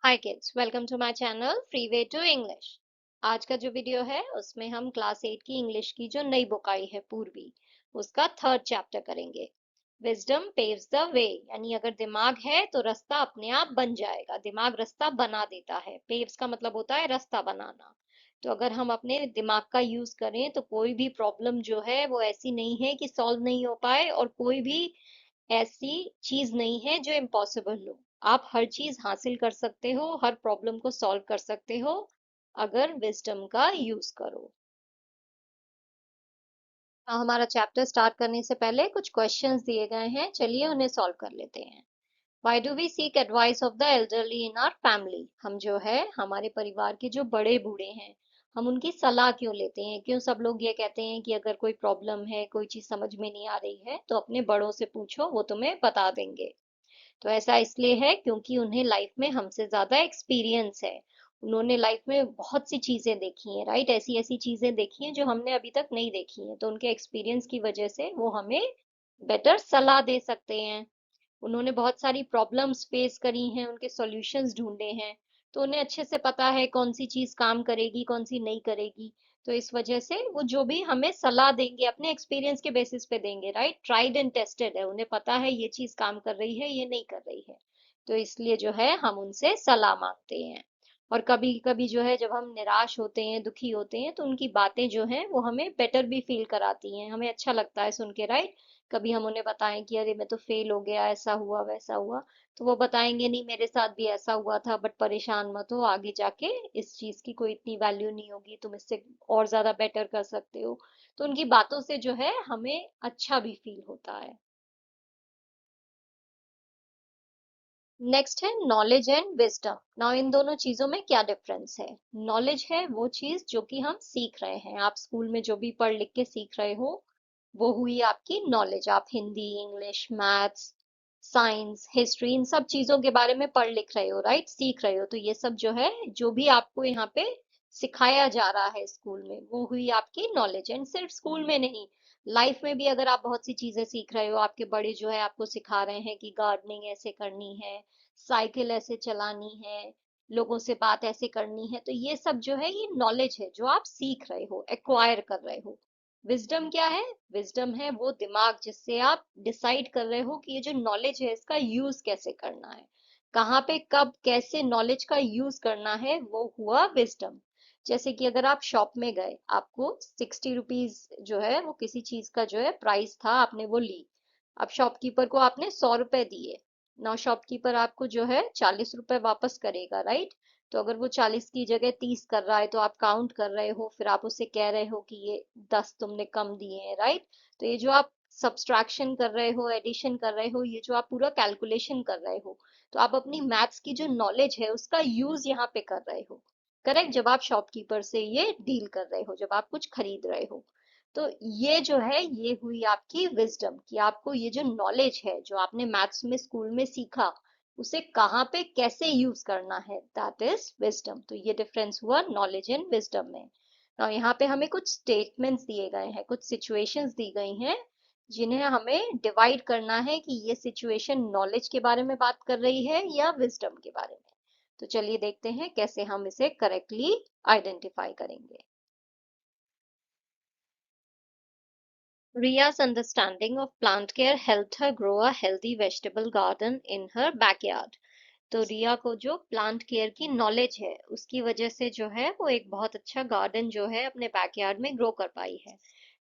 Hi kids, welcome to my channel free way to English. आज का जो video है उसमें हम क्लास 8 की इंग्लिश की जो नई बुक आई है पूर्वी, उसका थर्ड चैप्टर करेंगे। विजडम पेव्स द वे, यानी अगर दिमाग है तो रास्ता अपने आप बन जाएगा। दिमाग रास्ता बना देता है। पेव्स का मतलब होता है रास्ता बनाना। तो अगर हम अपने दिमाग का यूज करें तो कोई भी प्रॉब्लम जो है वो ऐसी नहीं है कि सॉल्व नहीं हो पाए, और कोई भी ऐसी चीज नहीं है जो इम्पॉसिबल हो। आप हर चीज हासिल कर सकते हो, हर प्रॉब्लम को सॉल्व कर सकते हो अगर विजडम का यूज करो। हमारा चैप्टर स्टार्ट करने से पहले कुछ क्वेश्चंस दिए गए हैं, चलिए उन्हें सॉल्व कर लेते हैं। Why do we seek advice of the elderly in our family? हम जो है हमारे परिवार के जो बड़े बूढ़े हैं, हम उनकी सलाह क्यों लेते हैं? क्यों सब लोग ये कहते हैं कि अगर कोई प्रॉब्लम है, कोई चीज समझ में नहीं आ रही है तो अपने बड़ों से पूछो, वो तुम्हें बता देंगे। तो ऐसा इसलिए है क्योंकि उन्हें लाइफ में हमसे ज्यादा एक्सपीरियंस है। उन्होंने लाइफ में बहुत सी चीजें देखी हैं, राइट? ऐसी ऐसी चीजें देखी हैं जो हमने अभी तक नहीं देखी हैं, तो उनके एक्सपीरियंस की वजह से वो हमें बेटर सलाह दे सकते हैं। उन्होंने बहुत सारी प्रॉब्लम्स फेस करी हैं, उनके सॉल्यूशंस ढूंढे हैं, तो उन्हें अच्छे से पता है कौन सी चीज काम करेगी, कौन सी नहीं करेगी। तो इस वजह से वो जो भी हमें सलाह देंगे अपने एक्सपीरियंस के बेसिस पे देंगे, राइट? ट्राइड एंड टेस्टेड है, उन्हें पता है ये चीज काम कर रही है, ये नहीं कर रही है। तो इसलिए जो है हम उनसे सलाह मांगते हैं। और कभी कभी जो है जब हम निराश होते हैं, दुखी होते हैं, तो उनकी बातें जो हैं वो हमें बेटर भी फील कराती हैं, हमें अच्छा लगता है सुन के, राइट? कभी हम उन्हें बताएं कि अरे मैं तो फेल हो गया, ऐसा हुआ वैसा हुआ, तो वो बताएंगे नहीं मेरे साथ भी ऐसा हुआ था, बट परेशान मत हो, आगे जाके इस चीज की कोई इतनी वैल्यू नहीं होगी, तुम इससे और ज्यादा बेटर कर सकते हो। तो उनकी बातों से जो है हमें अच्छा भी फील होता है। नेक्स्ट है knowledge and wisdom. Now in दोनों चीजों में क्या डिफरेंस है? नॉलेज है वो चीज जो कि हम सीख रहे हैं, आप स्कूल में जो भी पढ़ लिख के सीख रहे हो वो हुई आपकी नॉलेज। आप Hindi, English, maths, science, history, इन सब चीजों के बारे में पढ़ लिख रहे हो, राइट? सीख रहे हो, तो ये सब जो है जो भी आपको यहाँ पे सिखाया जा रहा है स्कूल में वो हुई आपकी नॉलेज। एंड सिर्फ स्कूल में नहीं, लाइफ में भी अगर आप बहुत सी चीजें सीख रहे हो, आपके बड़े जो है आपको सिखा रहे हैं कि गार्डनिंग ऐसे करनी है, साइकिल ऐसे चलानी है, लोगों से बात ऐसे करनी है, तो ये सब जो है ये नॉलेज है जो आप सीख रहे हो, एक्वायर कर रहे हो। विजडम क्या है? विजडम है वो दिमाग जिससे आप डिसाइड कर रहे हो कि ये जो नॉलेज है इसका यूज कैसे करना है, कहाँ पे कब कैसे नॉलेज का यूज करना है, वो हुआ विजडम। जैसे कि अगर आप शॉप में गए, आपको 60 रुपीज जो है वो किसी चीज का जो है प्राइस था, आपने वो ली। अब शॉपकीपर को आपने 100 रुपए दिए। नाउ शॉपकीपर आपको जो है 40 रुपए वापस करेगा, राइट? तो अगर वो 40 की जगह 30 कर रहा है तो आप काउंट कर रहे हो, फिर आप उससे कह रहे हो कि ये 10 तुमने कम दिए हैं, राइट? तो ये जो आप सब्सट्रैक्शन कर रहे हो, एडिशन कर रहे हो, ये जो आप पूरा कैलकुलेशन कर रहे हो, तो आप अपनी मैथ्स की जो नॉलेज है उसका यूज यहाँ पे कर रहे हो। करेक्ट? जब आप शॉपकीपर से ये डील कर रहे हो, जब आप कुछ खरीद रहे हो, तो ये जो है ये हुई आपकी विजडम कि आपको ये जो नॉलेज है जो आपने मैथ्स में स्कूल में सीखा, उसे कहाँ पे कैसे यूज करना है, दैट इज विजडम। तो ये डिफरेंस हुआ नॉलेज एंड विजडम में। now यहाँ पे हमें कुछ स्टेटमेंट्स दिए गए हैं, कुछ सिचुएशंस दी गई हैं, जिन्हें हमें डिवाइड करना है कि ये सिचुएशन नॉलेज के बारे में बात कर रही है या विजडम के बारे में। तो चलिए देखते हैं कैसे हम इसे करेक्टली आइडेंटिफाई करेंगे। Ria's understanding of plant care helped her grow a healthy vegetable garden in her backyard. तो रिया को जो प्लांट केयर की नॉलेज है उसकी वजह से जो है वो एक बहुत अच्छा गार्डन जो है अपने बैकयार्ड में ग्रो कर पाई है।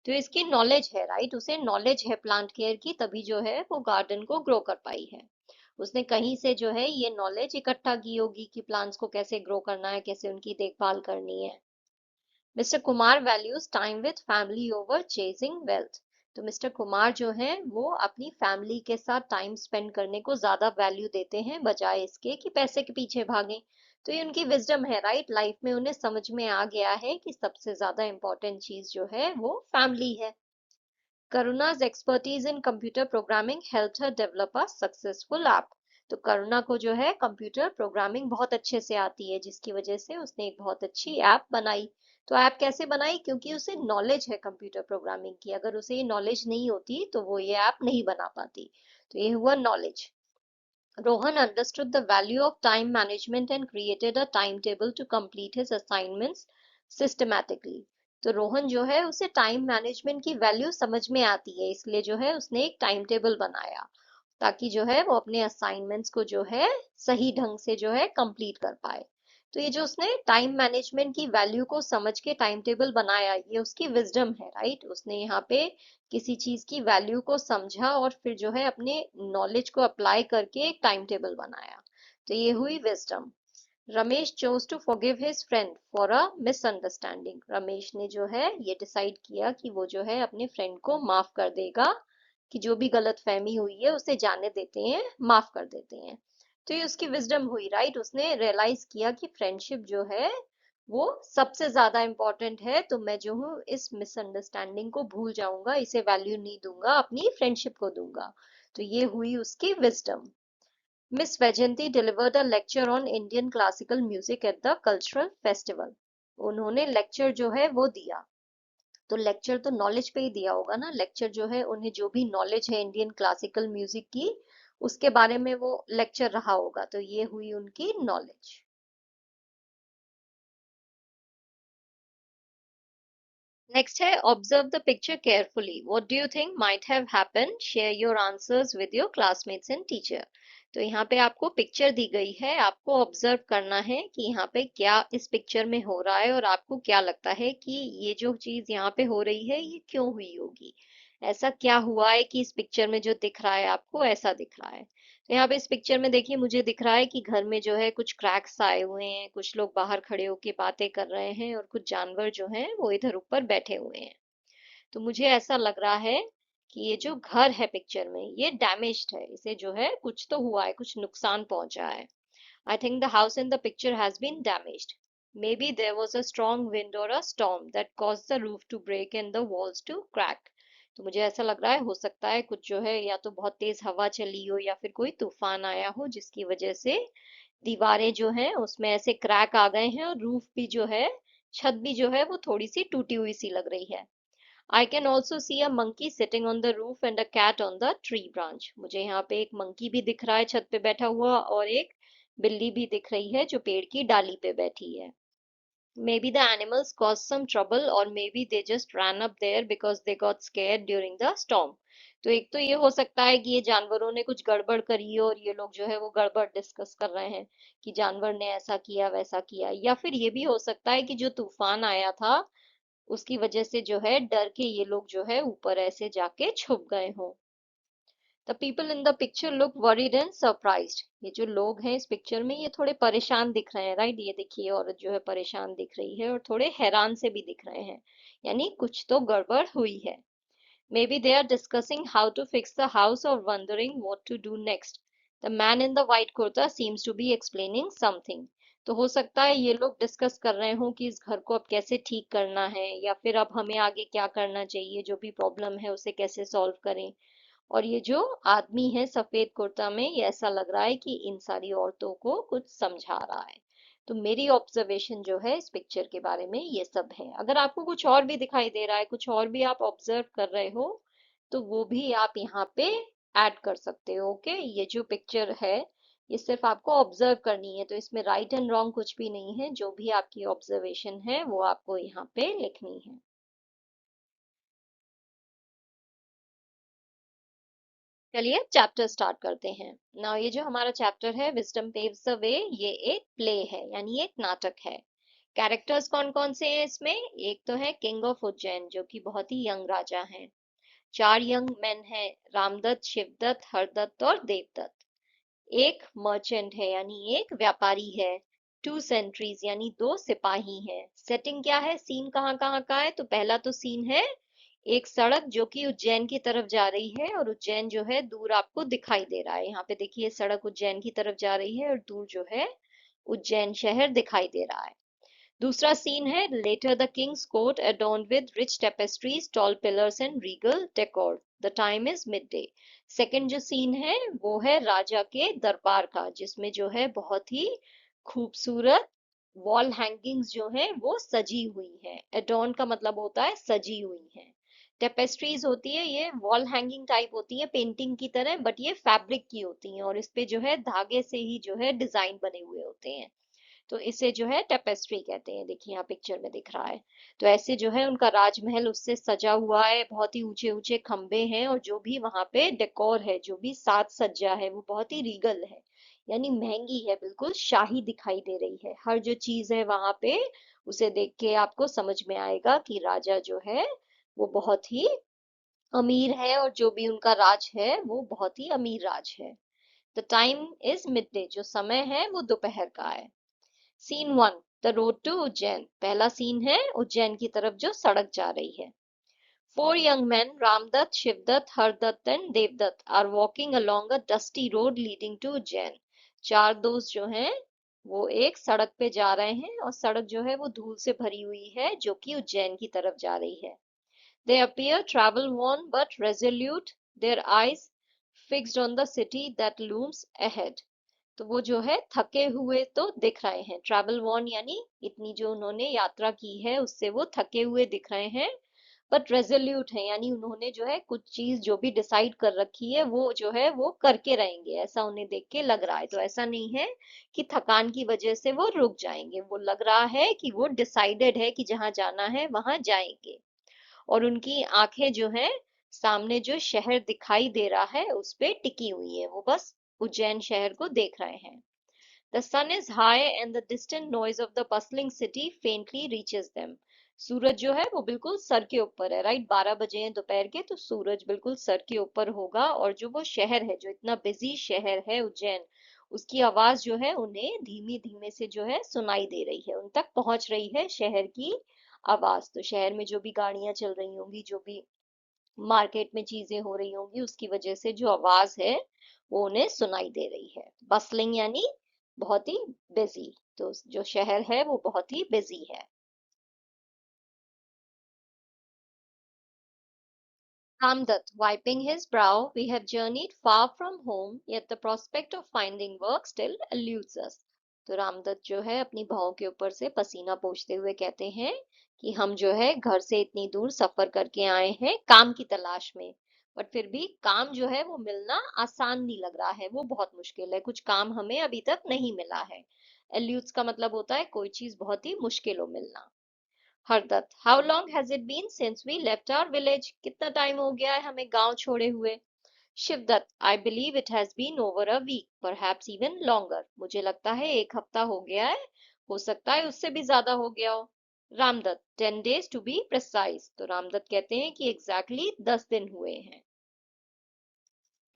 तो इसकी नॉलेज है, राइट? उसे नॉलेज है प्लांट केयर की, तभी जो है वो गार्डन को ग्रो कर पाई है। उसने कहीं से जो है ये नॉलेज इकट्ठा की होगी कि प्लांट्स को कैसे ग्रो करना है, कैसे उनकी देखभाल करनी है। Mister Kumar values time with family over chasing wealth. तो मिस्टर कुमार जो है वो अपनी फैमिली के साथ टाइम स्पेंड करने को ज्यादा वैल्यू देते हैं बजाय इसके कि पैसे के पीछे भागें। तो ये उनकी विजडम है, राइट? लाइफ में उन्हें समझ में आ गया है कि सबसे ज्यादा इंपॉर्टेंट चीज जो है वो फैमिली है। करुणा's expertise in computer programming helped her develop a successful app। तो करुणा को जो है कंप्यूटर प्रोग्रामिंग बहुत अच्छे से आती है, जिसकी वजह से उसने एक बहुत अच्छी ऐप बनाई। तो ऐप कैसे बनाई? क्योंकि उसे नॉलेज है कंप्यूटर प्रोग्रामिंग की, अगर उसे ये नॉलेज नहीं होती तो वो ये ऐप नहीं बना पाती। तो ये हुआ knowledge. Rohan understood the value of time management and created a timetable to complete his assignments systematically. तो रोहन जो है उसे टाइम मैनेजमेंट की वैल्यू समझ में आती है, इसलिए जो है उसने एक टाइम टेबल बनाया ताकि जो है वो अपने असाइनमेंट्स को जो है सही ढंग से जो है कंप्लीट कर पाए। तो ये जो उसने टाइम मैनेजमेंट की वैल्यू को समझ के टाइम टेबल बनाया, ये उसकी विजडम है, राइट। उसने यहाँ पे किसी चीज की वैल्यू को समझा और फिर जो है अपने नॉलेज को अप्लाई करके एक टाइम टेबल बनाया। तो ये हुई wisdom. Ramesh chose to forgive his friend for a misunderstanding. Ramesh ने जो है ये डिसाइड किया कि वो जो है अपने फ्रेंड को माफ कर देगा, कि जो भी गलत फहमी हुई है उसे जाने देते हैं, माफ कर देते हैं। तो ये उसकी विजडम हुई, राइट। उसने रियलाइज किया कि फ्रेंडशिप जो है वो सबसे ज्यादा इंपॉर्टेंट है, तो मैं जो हूँ इस मिसअंडरस्टैंडिंग को भूल जाऊंगा, इसे वैल्यू नहीं दूंगा, अपनी फ्रेंडशिप को दूंगा। तो ये हुई उसकी wisdom. Miss Vajanti delivered a lecture on Indian classical music at the cultural festival. उन्होंने लेक्चर जो है वो दिया। तो लेक्चर तो नॉलेज पे ही दिया होगा ना, लेक्चर जो है उन्हें जो भी नॉलेज है इंडियन क्लासिकल म्यूजिक की उसके बारे में वो लेक्चर रहा होगा। तो ये हुई उनकी नॉलेज। नेक्स्ट है observe the picture carefully, what do you think might have happened, share your answers with your classmates and teacher. तो यहाँ पे आपको पिक्चर दी गई है, आपको ऑब्जर्व करना है कि यहाँ पे क्या इस पिक्चर में हो रहा है और आपको क्या लगता है कि ये जो चीज यहाँ पे हो रही है ये क्यों हुई होगी। ऐसा क्या हुआ है कि इस पिक्चर में जो दिख रहा है आपको ऐसा दिख रहा है। तो यहाँ पे इस पिक्चर में देखिए मुझे दिख रहा है कि घर में जो है कुछ क्रैक्स आए हुए हैं, कुछ लोग बाहर खड़े होके बातें कर रहे हैं और कुछ जानवर जो हैं वो इधर ऊपर बैठे हुए हैं। तो मुझे ऐसा लग रहा है कि ये जो घर है पिक्चर में ये डैमेज्ड है, इसे जो है कुछ तो हुआ है, कुछ नुकसान पहुंचा है। I think the house in the picture has been damaged. Maybe there was a strong wind or a storm that caused the roof to break and the walls to crack. तो मुझे ऐसा लग रहा है हो सकता है कुछ जो है या तो बहुत तेज हवा चली हो या फिर कोई तूफान आया हो जिसकी वजह से दीवारें जो हैं उसमें ऐसे क्रैक आ गए हैं और रूफ भी जो है, छत भी जो है वो थोड़ी सी टूटी हुई सी लग रही है। I can also see a monkey sitting on the roof and a cat on the tree branch. मुझे यहाँ पे एक मंकी भी दिख रहा है छत पे बैठा हुआ और एक बिल्ली भी दिख रही है जो पेड़ की डाली पे बैठी है। Maybe the animals caused some trouble or maybe they just ran up there because they got scared during the storm. तो एक तो ये हो सकता है कि ये जानवरों ने कुछ गड़बड़ करी और ये लोग जो है वो गड़बड़ डिस्कस कर रहे हैं कि जानवर ने ऐसा किया वैसा किया, या फिर ये भी हो सकता है कि जो तूफान आया था उसकी वजह से जो है डर के ये लोग जो है ऊपर ऐसे जाके छुप गए हों। The people in the picture look worried and surprised. ये जो लोग हैं इस पिक्चर में ये थोड़े परेशान दिख रहे हैं, राइट। ये देखिए औरत जो है परेशान दिख रही है और थोड़े हैरान से भी दिख रहे हैं, यानी कुछ तो गड़बड़ हुई है। Maybe they are discussing how to fix the house or wondering what to do next. The man in the white kurta seems to be explaining something. तो हो सकता है ये लोग डिस्कस कर रहे हों कि इस घर को अब कैसे ठीक करना है या फिर अब हमें आगे क्या करना चाहिए, जो भी प्रॉब्लम है उसे कैसे सॉल्व करें। और ये जो आदमी है सफेद कुर्ता में ये ऐसा लग रहा है कि इन सारी औरतों को कुछ समझा रहा है। तो मेरी ऑब्जर्वेशन जो है इस पिक्चर के बारे में ये सब है। अगर आपको कुछ और भी दिखाई दे रहा है, कुछ और भी आप ऑब्जर्व कर रहे हो, तो वो भी आप यहाँ पे ऐड कर सकते हो। ओके, ये जो पिक्चर है ये सिर्फ आपको ऑब्जर्व करनी है, तो इसमें राइट एंड रॉन्ग कुछ भी नहीं है, जो भी आपकी ऑब्जर्वेशन है वो आपको यहाँ पे लिखनी है। चलिए चैप्टर स्टार्ट करते हैं। नाउ ये जो हमारा चैप्टर है विजडम पेव्स द वे, ये एक प्ले है यानी एक नाटक है। कैरेक्टर्स कौन कौन से हैं इसमें? एक तो है किंग ऑफ उज्जैन जो कि बहुत ही यंग राजा हैं। चार यंग मैन हैं, रामदत्त, शिवदत्त, हरदत्त और देवदत्त। एक मर्चेंट है यानी एक व्यापारी है। टू सेंट्रीज यानी दो सिपाही हैं। सेटिंग क्या है, सीन कहाँ कहाँ का है? तो पहला तो सीन है एक सड़क जो कि उज्जैन की तरफ जा रही है और उज्जैन जो है दूर आपको दिखाई दे रहा है। यहाँ पे देखिए सड़क उज्जैन की तरफ जा रही है और दूर जो है उज्जैन शहर दिखाई दे रहा है। दूसरा सीन है later the king's court adorned with rich tapestries, tall pillars and regal decor. The time is midday. Second जो सीन है वो है राजा के दरबार का, जिसमें जो है बहुत ही खूबसूरत वॉल हैंगिंग्स जो है वो सजी हुई है। adorn का मतलब होता है सजी हुई है। टेपेस्ट्रीज होती है, ये वॉल हैंगिंग टाइप होती है पेंटिंग की तरह, बट ये फैब्रिक की होती हैं और इस पे जो है धागे से ही जो है डिजाइन बने हुए होते हैं। तो इसे जो है टेपेस्ट्री कहते हैं। देखिए यहाँ पिक्चर में दिख रहा है। तो ऐसे जो है उनका राजमहल उससे सजा हुआ है, बहुत ही ऊंचे ऊंचे खंबे हैं, और जो भी वहां पे डेकोर है, जो भी साज सज्जा है, वो बहुत ही रीगल है, यानी महंगी है, बिल्कुल शाही दिखाई दे रही है। हर जो चीज है वहां पे, उसे देख के आपको समझ में आएगा कि राजा जो है वो बहुत ही अमीर है, और जो भी उनका राज है वो बहुत ही अमीर राज है। The time is mid day, जो समय है वो दोपहर का है। Scene one, the road to Ujjain. पहला सीन है उज्जैन की तरफ जो सड़क जा रही है। Four young man, Ramdatt, Shivdatt, Hardatt and Devdatt, are walking along a dusty road leading to Ujjain. चार दोस्त जो हैं वो एक सड़क पे जा रहे हैं, और सड़क जो है वो धूल से भरी हुई है, जो कि उज्जैन की तरफ जा रही है। They appear travel worn but resolute, their eyes fixed on the city that looms ahead. तो वो जो है थके हुए तो दिख रहे हैं, ट्रैवल वॉर्न यानी इतनी जो उन्होंने यात्रा की है उससे वो थके हुए दिख रहे हैं, बट रेजोल्यूट है, यानी उन्होंने जो है कुछ चीज जो भी डिसाइड कर रखी है वो जो है वो करके रहेंगे, ऐसा उन्हें देख के लग रहा है। तो ऐसा नहीं है कि थकान की वजह से वो रुक जाएंगे, वो लग रहा है कि वो डिसाइडेड है कि जहां जाना है वहां जाएंगे। और उनकी आंखें जो हैं सामने जो शहर दिखाई दे रहा है उस पे टिकी हुई है, वो बस उज्जैन शहर को देख रहे हैं। The sun is high and the distant noise of the bustling city faintly reaches them. सूरज जो है वो बिल्कुल सर के ऊपर है, राइट, 12 बजे हैं दोपहर के, तो सूरज बिल्कुल सर के ऊपर होगा, और जो वो शहर है, जो इतना बिजी शहर है उज्जैन, उसकी आवाज जो है उन्हें धीमी धीमे से जो है सुनाई दे रही है, उन तक पहुंच रही है शहर की आवाज। तो शहर में जो भी गाड़ियां चल रही होंगी, जो भी मार्केट में चीजें हो रही होंगी, उसकी वजह से जो आवाज है वो उन्हें सुनाई दे रही है। बसलिंग यानी बहुत ही बिजी, तो जो शहर है वो बहुत ही बिजी है। Ramdutt, wiping his brow, we have journeyed far from home, yet the prospect of finding work still eludes us. तो रामदत्त जो है अपनी भौं के ऊपर से पसीना पोंछते हुए कहते हैं कि हम जो है घर से इतनी दूर सफर करके आए हैं काम की तलाश में, बट फिर भी काम जो है वो मिलना आसान नहीं लग रहा है, वो बहुत मुश्किल है, कुछ काम हमें अभी तक नहीं मिला है। एल्यूट्स का मतलब होता है कोई चीज बहुत ही मुश्किल हो मिलना। Hardatt, how long has it been since we left our village. कितना टाइम हो गया है हमें गांव छोड़े हुए। Shivdatt, I believe it has been over a week, perhaps even longer. मुझे लगता है एक हफ्ता हो गया है, हो सकता है उससे भी ज्यादा हो गया हो। Ramdatt, 10 days to be precise. तो रामदत्त कहते हैं कि एग्जैक्टली 10 दिन हुए हैं।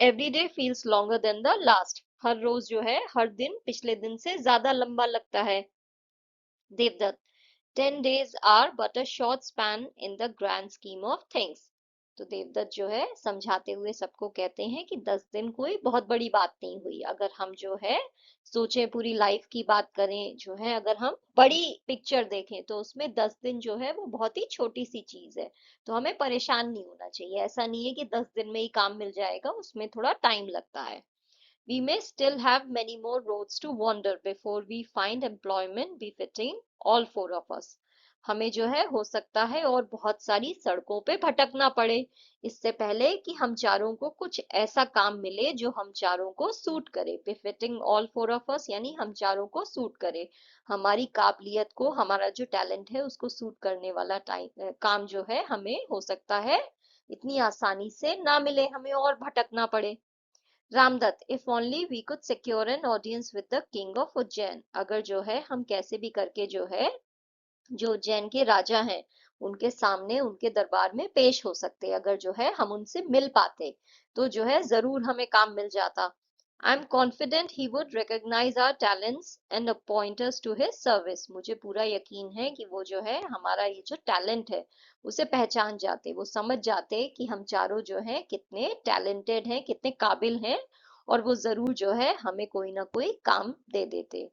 Every day feels longer than the last. हर रोज जो है हर दिन पिछले दिन से ज्यादा लंबा लगता है। Devdutt, 10 days are but a short span in the grand scheme of things. तो देवदत्त जो है समझाते हुए सबको कहते हैं कि 10 दिन कोई बहुत बड़ी बात नहीं हुई, अगर हम जो है सोचे पूरी लाइफ की बात करें, जो है अगर हम बड़ी पिक्चर देखें तो उसमें 10 दिन जो है वो बहुत ही छोटी सी चीज है। तो हमें परेशान नहीं होना चाहिए, ऐसा नहीं है कि 10 दिन में ही काम मिल जाएगा, उसमें थोड़ा टाइम लगता है। We may still have many more roads to wander before we find employment befitting all four of us. हमें जो है हो सकता है और बहुत सारी सड़कों पे भटकना पड़े, इससे पहले कि हम चारों को कुछ ऐसा काम मिले जो हम चारों को सूट करे। befitting all four of us यानी हम चारों को सूट करे, हमारी काबिलियत को, हमारा जो टैलेंट है उसको सूट करने वाला काम जो है हमें हो सकता है इतनी आसानी से ना मिले, हमें और भटकना पड़े। Ramdatt, if only we could secure an audience with the king of Ujjain. अगर जो है हम कैसे भी करके जो है जो उज्जैन के राजा हैं उनके सामने उनके दरबार में पेश हो सकते, अगर जो है हम उनसे मिल पाते तो जो है जरूर हमें काम मिल जाता। I am confident he would recognise our talents and appoint us to his service. मुझे पूरा यकीन है कि वो जो है हमारा ये जो टैलेंट है उसे पहचान जाते, वो समझ जाते कि हम चारों जो है कितने टैलेंटेड हैं, कितने काबिल हैं, और वो जरूर जो है हमें कोई ना कोई काम दे देते।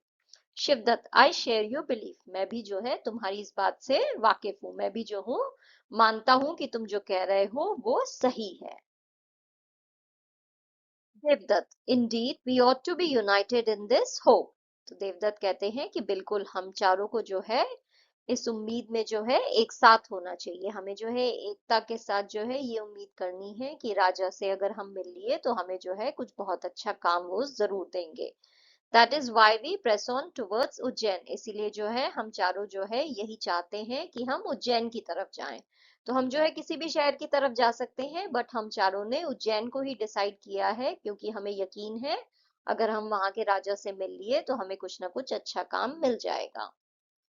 Shivdatt, I share your belief. मैं भी जो है तुम्हारी इस बात से वाकिफ हूँ, मैं भी जो हूँ मानता हूँ कि तुम जो कह रहे हो वो सही है। Devdatt, indeed we ought to be united in this hope. तो देवदत्त कहते हैं कि बिल्कुल हम चारों को जो है इस उम्मीद में जो है एक साथ होना चाहिए, हमें जो है एकता के साथ जो है ये उम्मीद करनी है कि राजा से अगर हम मिल लिए तो हमें जो है कुछ बहुत अच्छा काम वो जरूर देंगे। That is why we press on towards Ujjain, इसीलिए जो है हम चारों जो है यही चाहते हैं कि हम उज्जैन की तरफ जाएं। तो हम जो है किसी भी शहर की तरफ जा सकते हैं, बट हम चारों ने उज्जैन को ही डिसाइड किया है, क्योंकि हमें यकीन है अगर हम वहां के राजा से मिल लिए तो हमें कुछ ना कुछ अच्छा काम मिल जाएगा।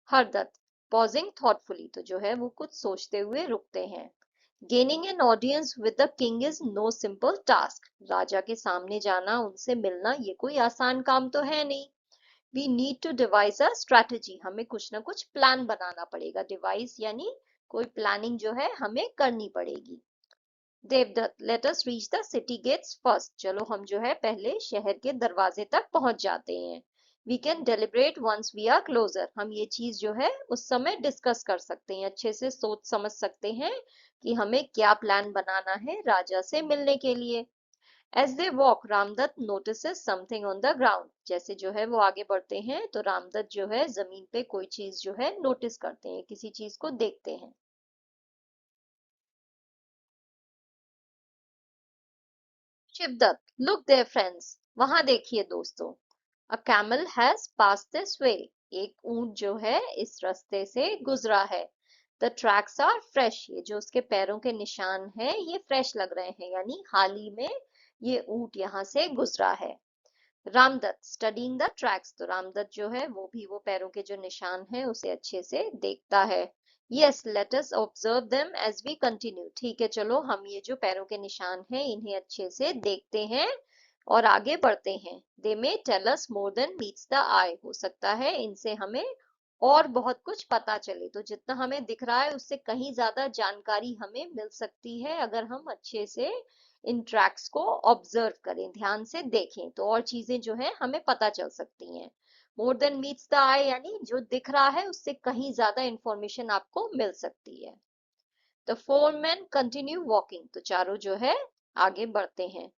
हरदत्त पॉजिंग थॉटफुली, तो जो है वो कुछ सोचते हुए रुकते हैं। Gaining an audience with the king is no simple task, राजा के सामने जाना, उनसे मिलना, ये कोई आसान काम तो है नहीं। We need to devise a strategy, हमें कुछ ना कुछ प्लान बनाना पड़ेगा। डिवाइस यानी कोई प्लानिंग जो है हमें करनी पड़ेगी। Devdatt let us reach the city gates first, चलो हम जो है पहले शहर के दरवाजे तक पहुंच जाते हैं। We can deliberate once we are closer, हम ये चीज जो है उस समय डिस्कस कर सकते हैं, अच्छे से सोच समझ सकते हैं कि हमें क्या प्लान बनाना है राजा से मिलने के लिए। As they walk Ramdatt notices something on the ground, जैसे जो है वो आगे बढ़ते हैं तो रामदत्त जो है जमीन पे कोई चीज जो है नोटिस करते हैं, किसी चीज को देखते हैं। शिवदत्त लुक देयर फ्रेंड्स, वहां देखिए दोस्तों। A camel has pass this way, एक ऊंट जो है इस रास्ते से गुजरा है। द ट्रैक्स आर फ्रेश, ये जो उसके पैरों के निशान हैं ये फ्रेश लग रहे हैं, यानी हाल ही में ये ऊंट यहाँ से गुजरा है। रामदत्त स्टडीइंग द ट्रैक्स, तो रामदत्त जो है वो भी वो पैरों के जो निशान हैं उसे अच्छे से देखता है। Yes let us observe them as we continue, ठीक है चलो हम ये जो पैरों के निशान हैं इन्हें अच्छे से देखते हैं और आगे बढ़ते हैं। They may tell us more than meets the eye, हो सकता है इनसे हमें और बहुत कुछ पता चले, तो जितना हमें दिख रहा है उससे कहीं ज्यादा जानकारी हमें मिल सकती है अगर हम अच्छे से इन ट्रैक्स को ऑब्जर्व करें, ध्यान से देखें, तो और चीजें जो है हमें पता चल सकती हैं। मोर देन मीट्स द आई यानी जो दिख रहा है उससे कहीं ज्यादा इंफॉर्मेशन आपको मिल सकती है। The four man continue walking, तो चारों जो है आगे बढ़ते हैं।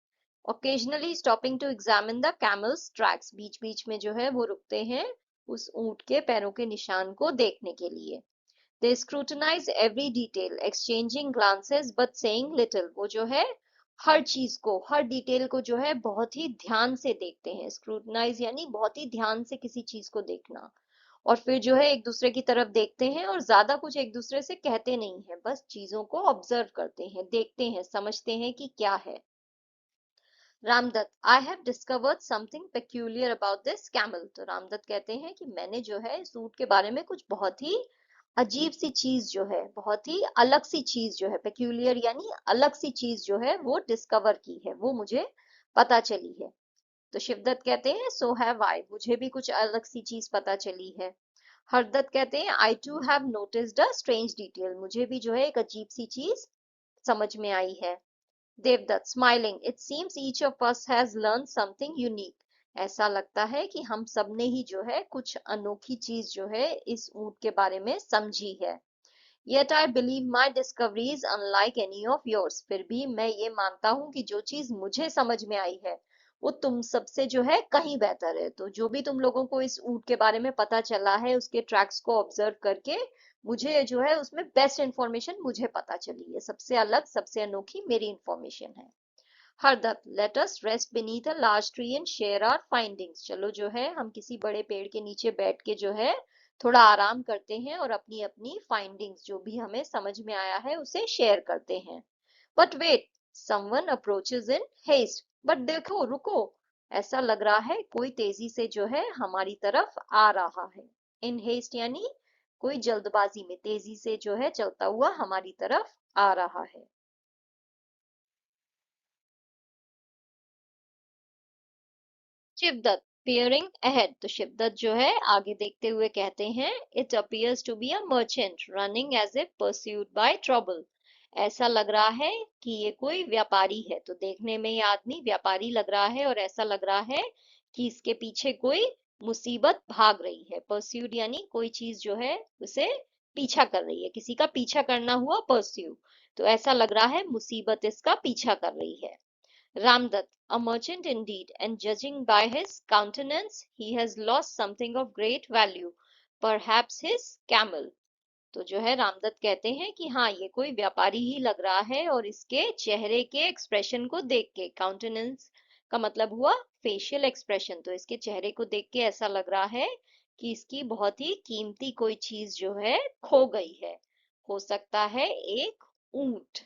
Occasionally stopping to examine the camel's tracks, बीच बीच में जो है वो रुकते हैं उस ऊंट के पैरों के निशान को देखने के लिए। They scrutinise every detail exchanging glances but saying little, वो जो है हर चीज को हर डिटेल को जो है बहुत ही ध्यान से देखते हैं। स्क्रूटनाइज यानी बहुत ही ध्यान से किसी चीज को देखना, और फिर जो है एक दूसरे की तरफ देखते हैं और ज्यादा कुछ एक दूसरे से कहते नहीं है, बस चीजों को ऑब्जर्व करते हैं, देखते हैं, समझते हैं कि क्या है। Ramdatt I have discovered something peculiar about this camel, तो रामदत्त कहते हैं कि मैंने जो है इस ऊंट के बारे में कुछ बहुत ही अजीब सी चीज जो है, बहुत ही अलग सी चीज जो है, पेक्यूलियर यानी अलग सी चीज जो है वो डिस्कवर की है, वो मुझे पता चली है। तो शिवदत्त कहते हैं सो हैव आई, मुझे भी कुछ अलग सी चीज पता चली है। हरदत्त कहते हैं I too have noticed a strange detail, मुझे भी जो है एक अजीब सी चीज समझ में आई है। Devdatt smiling it seems each of us has learn something unique, ऐसा लगता है कि हम सब ने ही जो है कुछ अनोखी चीज जो है इस ऊंट के बारे में समझी है। Yet I believe my discovery is unlike any of yours, फिर भी मैं ये मानता हूँ कि जो चीज मुझे समझ में आई है वो तुम सबसे जो है कहीं बेहतर है। तो जो भी तुम लोगों को इस ऊंट के बारे में पता चला है उसके ट्रैक्स को ऑब्जर्व करके, मुझे जो है उसमें बेस्ट इंफॉर्मेशन मुझे पता चली है, सबसे अलग सबसे अनोखी मेरी इंफॉर्मेशन है। Hardatt let us rest beneath a large tree and share our findings, चलो जो है हम किसी बड़े पेड़ के नीचे बैठ के जो है थोड़ा आराम करते हैं और अपनी अपनी फाइंडिंग्स जो भी हमें समझ में आया है उसे शेयर करते हैं। But wait someone approaches in haste, but देखो रुको, ऐसा लग रहा है कोई तेजी से जो है हमारी तरफ आ रहा है। इन हेस्ट यानी कोई जल्दबाजी में तेजी से जो है चलता हुआ हमारी तरफ आ रहा है। शिवदत्त peering ahead, तो शिवदत्त जो है आगे देखते हुए कहते हैं it appears to be a merchant running as if pursued by trouble, ऐसा लग रहा है कि ये कोई व्यापारी है, तो देखने में ये आदमी व्यापारी लग रहा है और ऐसा लग रहा है कि इसके पीछे कोई मुसीबत भाग रही है। pursued यानी कोई चीज जो है उसे पीछा कर रही है, किसी का पीछा करना हुआ pursue, तो ऐसा लग रहा है मुसीबत इसका पीछा कर रही है। Ramdutt, a merchant indeed, and judging by his countenance, he has lost something of great value, perhaps his camel. तो जो है रामदत्त कहते हैं कि हाँ, ये कोई व्यापारी ही लग रहा है, और इसके चेहरे के एक्सप्रेशन को देख के, काउंटेनेंस का मतलब हुआ फेशियल एक्सप्रेशन, तो इसके चेहरे को देख के ऐसा लग रहा है कि इसकी बहुत ही कीमती कोई चीज जो है खो गई है। हो सकता है एक ऊंट।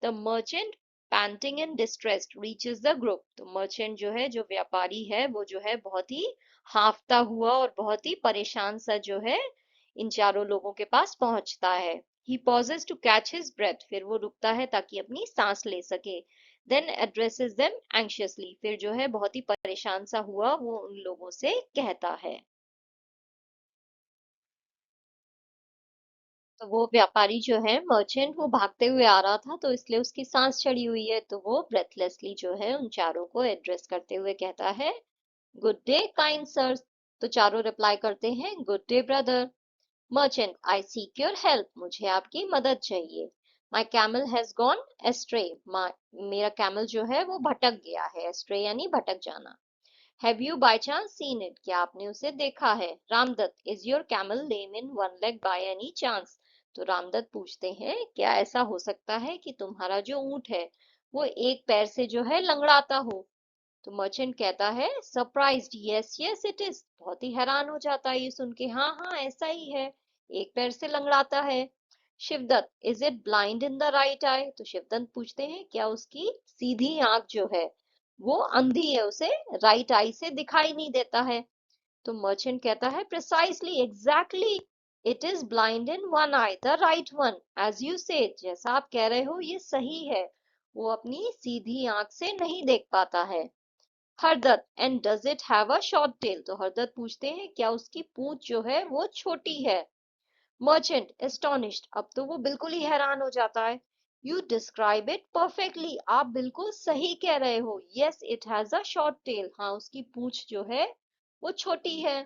The merchant painting and distressed reaches the group. तो मर्चेंट जो है, जो व्यापारी है, वो जो है बहुत ही हांफता हुआ और बहुत ही परेशान सा जो है इन चारों लोगों के पास पहुंचता है। He pauses to catch his breath. फिर वो रुकता है ताकि अपनी सांस ले सके। Then addresses them anxiously. फिर जो है बहुत ही परेशान सा हुआ वो उन लोगों से कहता है। तो वो व्यापारी जो है, मर्चेंट, वो भागते हुए आ रहा था, तो इसलिए उसकी सांस चढ़ी हुई है, तो वो ब्रेथलेसली जो है उन चारों को एड्रेस करते हुए कहता है, गुड डे काइंड सर। तो चारों रिप्लाई करते हैं, good day brother. Merchant, I seek your help. मुझे आपकी मदद चाहिए। माई कैमल हैज गॉन एस्ट्रे। मेरा कैमल जो है वो भटक गया है। एस्ट्रे यानी भटक जाना। Have you by chance seen it. क्या आपने उसे देखा है। Ramdatt, is your camel lame in one leg by any chance. तो रामदत्त पूछते हैं, क्या ऐसा हो सकता है कि तुम्हारा जो ऊंट है वो एक पैर से जो है लंगड़ाता हो। तो मर्चेंट कहता है, surprised, yes yes it is. बहुत ही हैरान हो जाता है ये सुन के, हाँ हाँ ऐसा ही है, एक पैर से लंगड़ाता है। Shivdatt, is it blind in the right eye. तो शिवदत्त पूछते हैं, क्या उसकी सीधी आंख जो है वो अंधी है, उसे राइट आई से दिखाई नहीं देता है। तो मर्चेंट कहता है, precisely, exactly, it is blind in one eye, the right one, as you say. जैसा आप कह रहे हो ये सही है, वो अपनी सीधी आंख से नहीं देख पाता है। Hardatt, and does it have a short tail. तो हरदत्त पूछते हैं, क्या उसकी पूंछ जो है वो छोटी है। मर्चेंट, एस्टोनिश्ड, अब तो वो बिल्कुल ही हैरान हो जाता है। You describe it perfectly. आप बिल्कुल सही कह रहे हो। Yes it has a short tail. हाँ, उसकी पूंछ जो है वो छोटी है।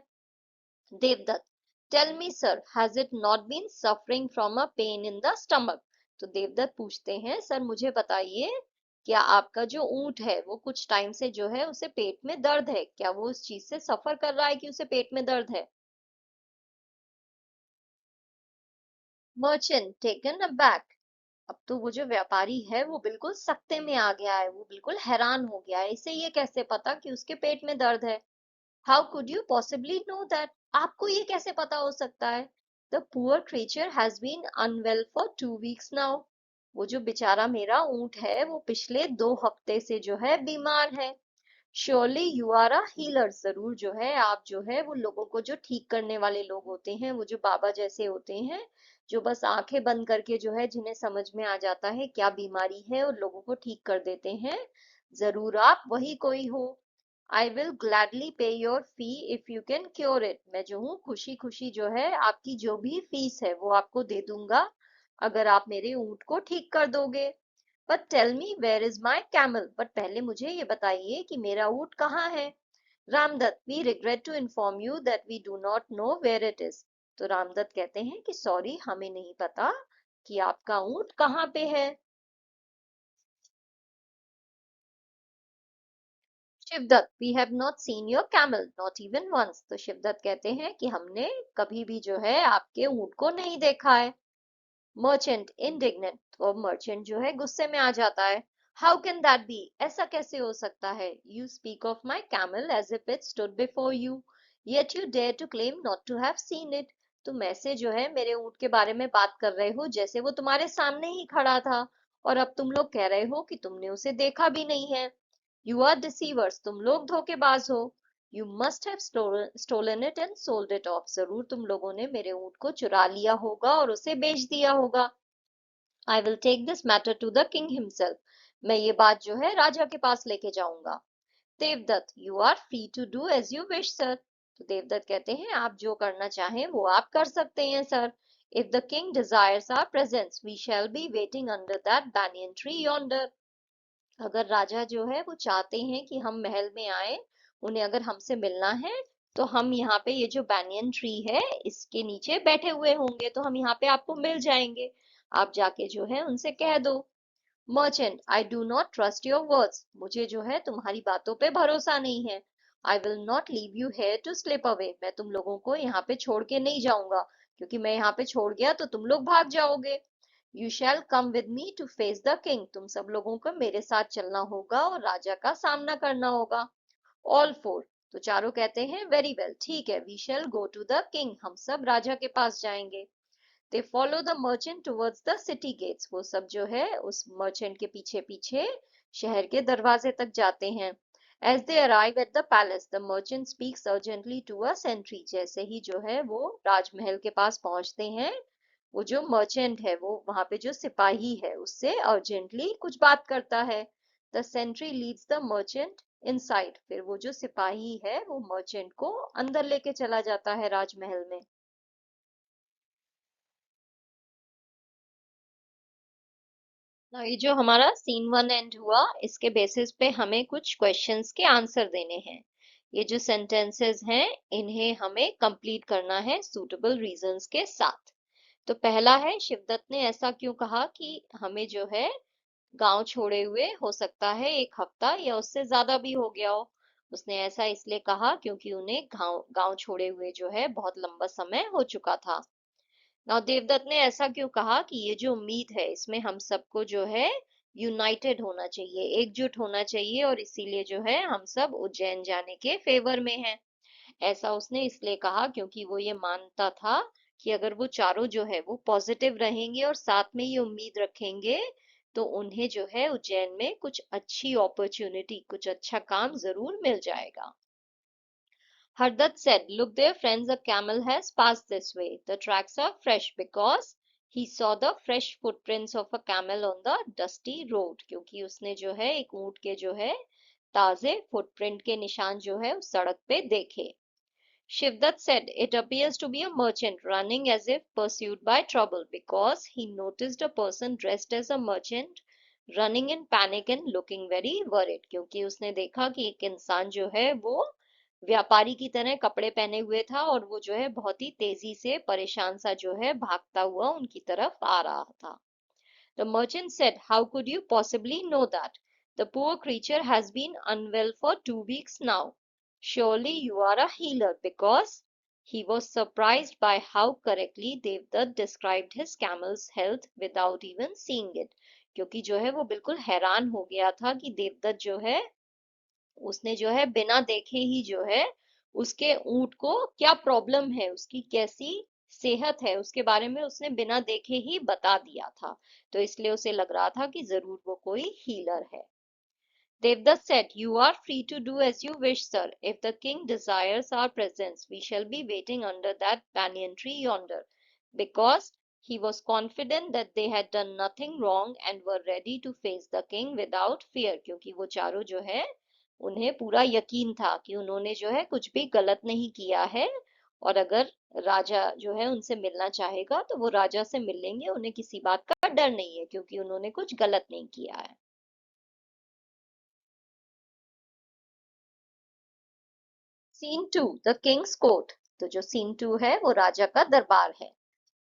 Devdatt, tell me sir, has it not been suffering from a pain in the stomach. तो देवदत्त पूछते हैं, सर मुझे बताइए, क्या आपका जो ऊंट है वो कुछ टाइम से जो है उसे पेट में दर्द है। क्या वो उस चीज से सफर कर रहा है कि उसे पेट में दर्द है। Merchant, taken aback. अब तो वो जो व्यापारी है वो बिल्कुल सकते में आ गया है, वो बिल्कुल हैरान हो गया है, इसे ये कैसे पता कि उसके पेट में दर्द है। How could you possibly know that. आपको ये कैसे पता हो सकता है। The poor creature has been unwell for 2 weeks now. वो जो बेचारा मेरा ऊंट है वो पिछले 2 हफ्ते से जो है बीमार है। Surely you are a healer. जरूर जो है आप जो है वो लोगों को जो ठीक करने वाले लोग होते हैं, वो जो बाबा जैसे होते हैं, जो बस आंखें बंद करके जो है जिन्हें समझ में आ जाता है क्या बीमारी है और लोगों को ठीक कर देते हैं। जरूर आप वही कोई हो। आई विल ग्लैडली पे your fee if you can cure it. मैं जो हूँ खुशी खुशी जो है आपकी जो भी फीस है वो आपको दे दूंगा, अगर आप मेरे ऊंट को ठीक कर दोगे। But tell me where is my camel. But पहले मुझे ये बताइए कि मेरा ऊंट कहाँ है। Ramdatt, we regret to inform you that we do not know where it is. तो रामदत्त कहते हैं कि सॉरी, हमें नहीं पता कि आपका ऊंट कहाँ पे है। Shivdatt, we have not seen your camel not even once. तो शिवदत्त कहते हैं कि हमने कभी भी जो है आपके ऊंट को नहीं देखा है। मर्चेंट, इंडिग्नेंट, तो अब मर्चेंट जो है गुस्से में आ जाता है। How can that be. ऐसा कैसे हो सकता है। You speak of my camel as if it stood before you, yet you dare to claim not to have seen it. तुम ऐसे जो है मेरे ऊंट के बारे में बात कर रहे हो जैसे वो तुम्हारे सामने ही खड़ा था, और अब तुम लोग कह रहे हो कि तुमने उसे देखा भी नहीं है। You are deceivers. तुम लोग धोखेबाज हो। You must have stolen it and sold it off. जरूर तुम लोगों ने मेरे ऊंट को चुरा लिया होगा और उसे बेच दिया होगा। I will take this matter to the king himself. मैं ये बात जो है राजा के पास लेके जाऊंगा। Devdatt, you are free to do as you wish sir. तो देवदत्त कहते हैं, आप जो करना चाहें वो आप कर सकते हैं sir. If the king desires our presence we shall be waiting under that banyan tree yonder। अगर राजा जो है वो चाहते हैं कि हम महल में आए, उन्हें अगर हमसे मिलना है, तो हम यहाँ पे ये जो बैनियन ट्री है इसके नीचे बैठे हुए होंगे, तो हम यहाँ पे आपको मिल जाएंगे। आप जाके जो है उनसे कह दो। Merchant, I do not trust your words. मुझे जो है तुम्हारी बातों पे भरोसा नहीं है। I will not leave you here to slip away, मैं तुम लोगों को यहाँ पे छोड़ के नहीं जाऊंगा, क्योंकि मैं यहाँ पे छोड़ गया तो तुम लोग भाग जाओगे। You shall come with me to face the king, तुम सब लोगों को मेरे साथ चलना होगा और राजा का सामना करना होगा। ऑल फोर, तो चारों कहते हैं वेरी वेल, ठीक है, we shall go to the king, हम सब राजा के पास जाएंगे। They follow the merchant towards the city gates, वो सब जो है उस मर्चेंट के पीछे पीछे शहर के दरवाजे तक जाते हैं। As they arrive at the palace the merchant speaks urgently to a sentry, जैसे ही जो है वो राजमहल के पास पहुंचते हैं, वो जो मर्चेंट है वो वहां पे जो सिपाही है उससे अर्जेंटली कुछ बात करता है। The sentry leads the merchant inside, फिर वो जो सिपाही है वो मर्चेंट को अंदर लेके चला जाता है राजमहल में। ना ये जो हमारा सीन वन एंड हुआ, इसके बेसिस पे हमें कुछ क्वेश्चंस के आंसर देने हैं। ये जो सेंटेंसेस हैं इन्हें हमें कंप्लीट करना है सूटेबल रीजंस के साथ। तो पहला है, शिवदत्त ने ऐसा क्यों कहा कि हमें जो है गांव छोड़े हुए हो सकता है एक हफ्ता या उससे ज्यादा भी हो गया हो। उसने ऐसा इसलिए कहा क्योंकि उन्हें गांव गांव छोड़े हुए जो है बहुत लंबा समय हो चुका था। नाउ देवदत्त ने ऐसा क्यों कहा कि ये जो उम्मीद है इसमें हम सबको जो है यूनाइटेड होना चाहिए, एकजुट होना चाहिए, और इसीलिए जो है हम सब उज्जैन जाने के फेवर में हैं। ऐसा उसने इसलिए कहा क्योंकि वो ये मानता था कि अगर वो चारों जो है वो पॉजिटिव रहेंगे और साथ में ये उम्मीद रखेंगे तो उन्हें जो है उज्जैन में कुछ अच्छी अपॉर्चुनिटी, कुछ अच्छा काम जरूर मिल जाएगा। Hardat said, look there, friends, a camel has passed this way. The tracks are fresh because he saw the fresh footprints of a camel on the dusty road. क्योंकि उसने जो है एक ऊंट के जो है ताजे फुटप्रिंट के निशान जो है उस सड़क पे देखे। Shivdat said, it appears to be a merchant running as if pursued by trouble because he noticed a person dressed as a merchant running in panic and looking very worried. क्योंकि उसने देखा कि एक इंसान जो है वो व्यापारी की तरह कपड़े पहने हुए था और वो जो है बहुत ही तेजी से परेशान सा जो है भागता हुआ उनकी तरफ आ रहा था। The merchant said, how could you possibly know that? The poor creature has been unwell for 2 weeks now. Surely you are a healer, because he was surprised by how correctly Devdutt described his camel's health without even seeing it. क्योंकि जो है वो बिल्कुल हैरान हो गया था कि देवदत्त जो है उसने जो है बिना देखे ही जो है उसके ऊंट को क्या प्रॉब्लम है, उसकी कैसी सेहत है, उसके बारे में उसने बिना देखे ही बता दिया था। तो इसलिए उसे लग रहा था कि जरूर वो कोई हीलर है। Devdutt said, you are free to do as you wish, sir. If the king desires our presence, we shall be waiting under that banyan tree yonder. Because he was confident that they had done nothing wrong and were ready to face the king without fear. क्योंकि वो चारों जो है उन्हें पूरा यकीन था कि उन्होंने जो है कुछ भी गलत नहीं किया है, और अगर राजा जो है उनसे मिलना चाहेगा तो वो राजा से मिल लेंगे, उन्हें किसी बात का डर नहीं है क्योंकि उन्होंने कुछ गलत नहीं किया है। Scene two, the king's court, तो जो सीन टू है वो राजा का दरबार है।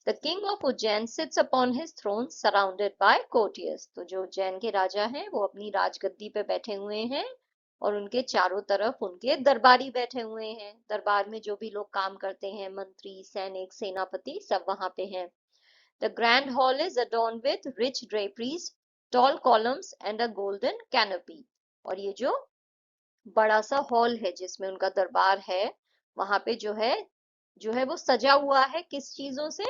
The king of Ujjain sits upon his throne surrounded by courtiers, तो जो उज्जैन के राजा हैं वो अपनी राजगद्दी पे बैठे हुए हैं और उनके चारों तरफ उनके दरबारी बैठे हुए हैं। दरबार में जो भी लोग काम करते हैं, मंत्री, सैनिक, सेनापति, सब वहां पे हैं। The grand hall is adorned with rich draperies, tall columns and a golden canopy, और ये बड़ा सा हॉल है जिसमें उनका दरबार है, वहां पे जो है वो सजा हुआ है किस चीजों से?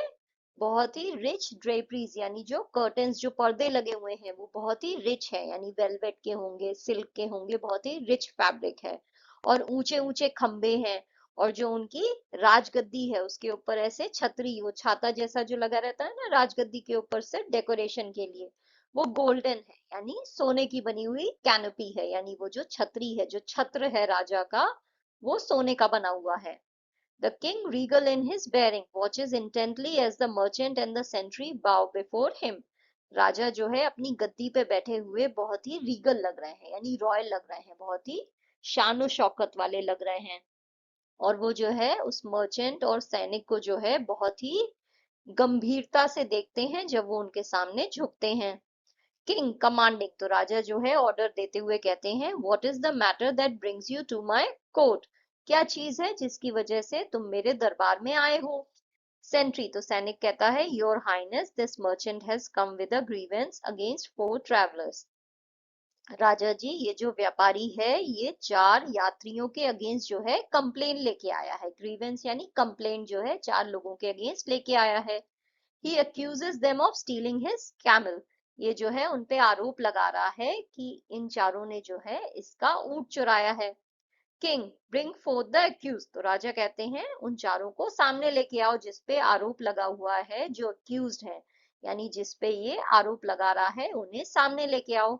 बहुत ही रिच ड्रेपरीज, यानी जो कर्टन्स, जो पर्दे लगे हुए हैं वो बहुत ही रिच है, यानी वेलवेट के होंगे, सिल्क के होंगे, बहुत ही रिच फैब्रिक है। और ऊंचे ऊंचे खंबे हैं, और जो उनकी राजगद्दी है उसके ऊपर ऐसे छतरी, वो छाता जैसा जो लगा रहता है ना राजगद्दी के ऊपर से डेकोरेशन के लिए, वो गोल्डन है, यानी सोने की बनी हुई कैनोपी है, यानी वो जो छतरी है, जो छत्र है राजा का, वो सोने का बना हुआ है। The king, regal in his bearing, watches intently as the merchant and the sentry bow before him. राजा जो है अपनी गद्दी पे बैठे हुए बहुत ही रीगल लग रहे हैं, यानी रॉयल लग रहे हैं, बहुत ही शान शौकत वाले लग रहे हैं। और वो जो है उस मर्चेंट और सैनिक को जो है बहुत ही गंभीरता से देखते हैं जब वो उनके सामने झुकते हैं। किंग कमांडिंग, तो राजा जो है ऑर्डर देते हुए कहते हैं, what is the matter that brings you to my court? क्या चीज है जिसकी वजह से तुम मेरे दरबार में आए हो? सेंट्री, तो सैनिक कहता है, your highness this merchant has come with a grievance against 4 travellers. राजा जी, ये जो व्यापारी है ये 4 यात्रियों के अगेंस्ट जो है कंप्लेन लेके आया है। ग्रीवेंस यानी कंप्लेन जो है 4 लोगों के अगेंस्ट लेके आया है। ही accuses them of stealing his camel। ये जो है उन पे आरोप लगा रहा है कि इन 4 ने जो है इसका ऊंट चुराया है। King, bring fourth the accused, तो राजा कहते हैं उन 4 को सामने लेके आओ जिस पे आरोप लगा हुआ है, जो अक्यूज्ड है यानी जिस पे ये आरोप लगा रहा है, उन्हें सामने लेके आओ।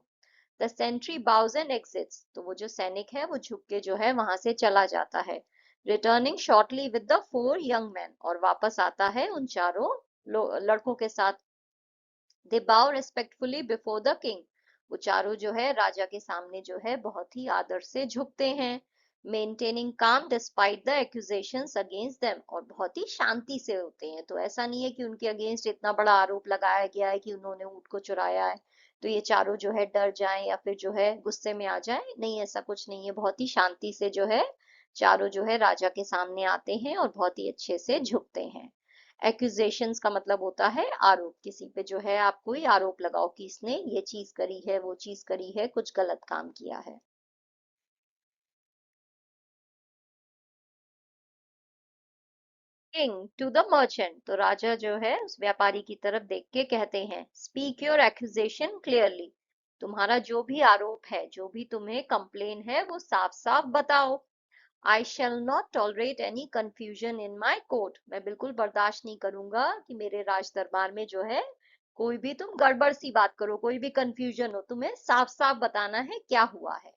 The sentry bows and exits, तो वो जो सैनिक है वो झुक के जो है वहां से चला जाता है। Returning shortly with the 4 young man, और वापस आता है उन 4 लड़कों के साथ। दे बाउ रेस्पेक्टफुली बिफोर द किंग, वो 4 जो है राजा के सामने जो है बहुत ही आदर से झुकते हैं। मेंटेनिंग काम despite the accusations against them, और बहुत ही शांति से होते हैं, तो ऐसा नहीं है कि उनके अगेंस्ट इतना बड़ा आरोप लगाया गया है कि उन्होंने ऊंट को चुराया है तो ये 4 जो है डर जाएं या फिर जो है गुस्से में आ जाएं। नहीं, ऐसा कुछ नहीं है, बहुत ही शांति से जो है 4 जो है राजा के सामने आते हैं और बहुत ही अच्छे से झुकते हैं। एक्यूजेशंस का मतलब होता है आरोप, किसी पे जो है आप कोई आरोप लगाओ कि इसने ये चीज करी है, वो चीज करी है, कुछ गलत काम किया है। किंग टू द मर्चेंट, तो राजा जो है उस व्यापारी की तरफ देख के कहते हैं, स्पीक योर एक्यूजेशन क्लियरली। तुम्हारा जो भी आरोप है, जो भी तुम्हें कंप्लेन है, वो साफ साफ बताओ। I shall not tolerate any confusion in my court, मैं बिल्कुल बर्दाश्त नहीं करूंगा कि मेरे राज दरबार में जो है कोई भी तुम गड़बड़ सी बात करो, कोई भी कंफ्यूजन हो, तुम्हें साफ साफ बताना है क्या हुआ है।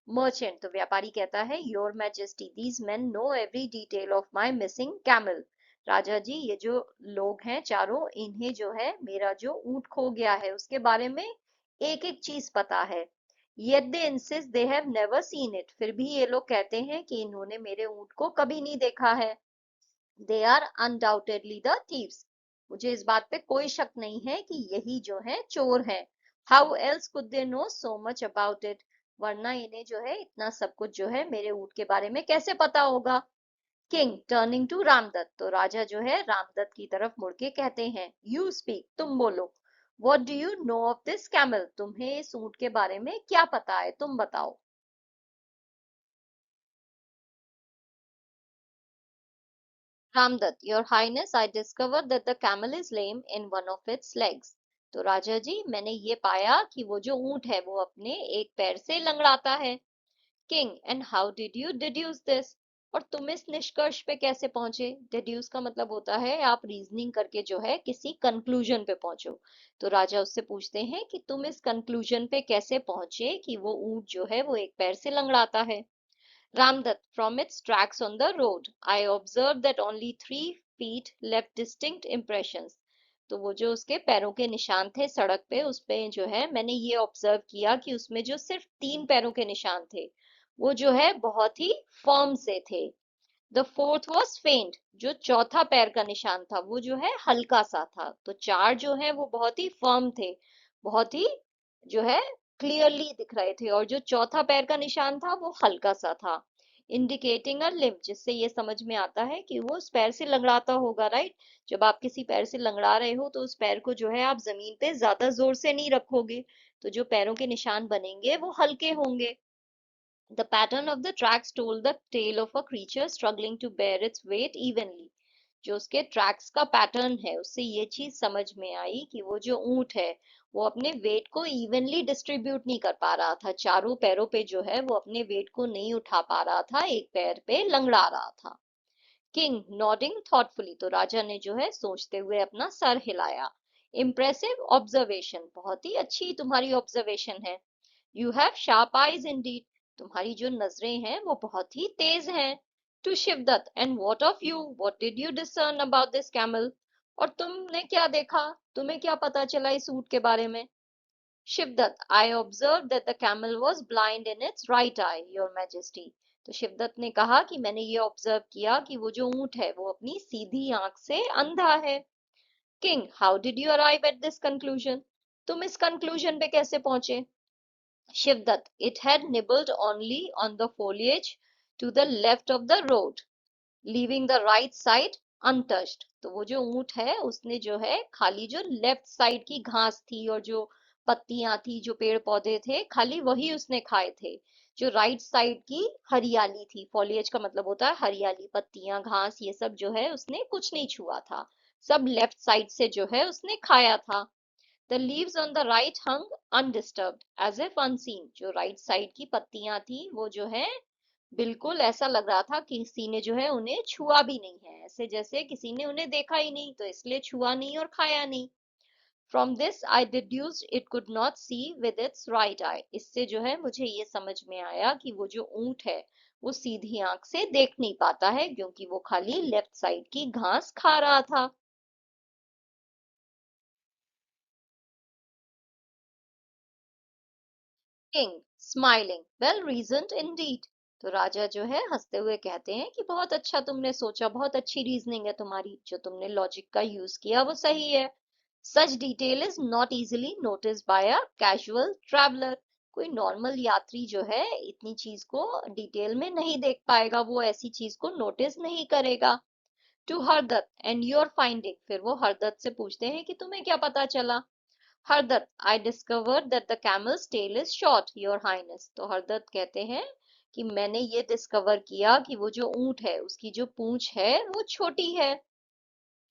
मर्चेंट, तो व्यापारी कहता है, your majesty these men know every detail of my missing camel. राजा जी, ये जो लोग हैं 4, इन्हें जो है मेरा जो ऊंट खो गया है उसके बारे में एक एक चीज पता है। Yet they insist they have never seen it, फिर भी ये लोग कहते हैं कि इन्होंने मेरे ऊंट को कभी नहीं देखा है। They are undoubtedly the thieves, मुझे इस बात पे कोई शक नहीं है कि यही जो है चोर है। How else could they know so much about it, वरना इन्हें जो है इतना सब कुछ जो है मेरे ऊंट के बारे में कैसे पता होगा। किंग टर्निंग टू रामदत्त, तो राजा जो है रामदत्त की तरफ मुड़ के कहते हैं, यू स्पीक, तुम बोलो। What do you know of this camel, तुम्हें इस ऊंट के बारे में क्या पता है, तुम बताओ। Ramdatt, your highness I discover that the camel is lame in one of its legs, तो राजा जी मैंने ये पाया कि वो जो ऊंट है वो अपने एक पैर से लंगड़ाता है। King, and how did you deduce this, और तुम इस निष्कर्ष पे कैसे पहुंचे? डिड्यूस का मतलब होता है आप रीजनिंग करके जो है किसी कंक्लूजन पे पहुंचो। तो राजा उससे पूछते हैं कि तुम इस कंक्लूजन पे कैसे पहुंचे कि वो ऊंट जो है वो एक पैर से लंगड़ाता है। Ramdutt, from its tracks on the road, I observed that only 3 feet left distinct impressions। तो वो जो उसके पैरों के निशान थे सड़क पे, उस पे जो है मैंने ये ऑब्जर्व किया कि उसमें जो सिर्फ 3 पैरों के निशान थे वो जो है बहुत ही फर्म से थे। द फोर्थ वॉज फेंट, जो चौथा पैर का निशान था वो जो है हल्का सा था। तो 4 जो है वो बहुत ही फर्म थे, बहुत ही जो है क्लियरली दिख रहे थे, और जो चौथा पैर का निशान था वो हल्का सा था, इंडिकेटिंग अ लिम्प, जिससे ये समझ में आता है कि वो उस पैर से लंगड़ाता होगा, राइट। जब आप किसी पैर से लंगड़ा रहे हो तो उस पैर को जो है आप जमीन पे ज्यादा जोर से नहीं रखोगे, तो जो पैरों के निशान बनेंगे वो हल्के होंगे। The pattern of the tracks told the tale of a creature struggling to bear its weight evenly। जो उसके ट्रैक्स का पैटर्न है उससे ये चीज समझ में आई कि वो जो ऊंट है वो अपने वेट को इवनली डिस्ट्रीब्यूट नहीं कर पा रहा था, 4 पैरों पे जो है वो अपने वेट को नहीं उठा पा रहा था, एक पैर पे लंगड़ा रहा था। किंग नॉडिंग थॉटफुली, तो राजा ने जो है सोचते हुए अपना सर हिलाया। इम्प्रेसिव ऑब्जर्वेशन, बहुत ही अच्छी तुम्हारी ऑब्जर्वेशन है। You have sharp eyes indeed, तुम्हारी जो नजरें हैं वो बहुत ही तेज हैं। To Shivdatt, and what of you, what did you discern about this camel, और तुमने क्या देखा, तुम्हें क्या पता चला इस ऊंट के बारे में? Shivdatt, I observe that the camel was blind in its right eye, your majesty. तो शिवदत्त ने कहा कि मैंने ये ऑब्जर्व किया कि वो जो ऊंट है वो अपनी सीधी आंख से अंधा है। King, how did you arrive at this conclusion, तुम इस कंक्लूजन पे कैसे पहुंचे? Shivdatt, it had nibbled only on the foliage to the left of the road, leaving the right side untouched। तो वो जो ऊंट है उसने जो है खाली जो लेफ्ट साइड की घास थी और जो पत्तियां थी, जो पेड़ पौधे थे, खाली वही उसने खाए थे। जो राइट साइड की हरियाली थी, फॉलिएज का मतलब होता है हरियाली, पत्तियां, घास, ये सब जो है उसने कुछ नहीं छुआ था, सब लेफ्ट साइड से जो है उसने खाया था। The leaves on the right hung undisturbed, as if unseen। जो राइट साइड की पत्तियां थी वो जो है बिल्कुल ऐसा लग रहा था कि किसी ने जो है उन्हें छुआ भी नहीं है, ऐसे जैसे किसी ने उन्हें देखा ही नहीं, तो इसलिए छुआ नहीं और खाया नहीं। From this I deduced it could not see with its right eye। इससे जो है मुझे ये समझ में आया कि वो जो ऊंट है वो सीधी आंख से देख नहीं पाता है, क्योंकि वो खाली लेफ्ट साइड की घास खा रहा था। King smiling, well reasoned indeed. तो राजा जो है हंसते हुए कहते हैं कि बहुत अच्छा तुमने सोचा, बहुत अच्छी रीजनिंग है तुम्हारी, जो तुमने लॉजिक का यूज किया वो सही है। Such detail is not easily notice by a casual traveller. कोई नॉर्मल यात्री जो है इतनी चीज को डिटेल में नहीं देख पाएगा, वो ऐसी चीज को नोटिस नहीं करेगा। To Hardatt, and your finding. फिर वो हरदत्त से पूछते हैं कि तुम्हें क्या पता चला? Hardatt, I discovered that the camel's tail is short, your highness। तो हरदत्त कहते हैं कि मैंने ये डिस्कवर किया कि वो जो ऊंट है उसकी जो पूंछ है वो छोटी है।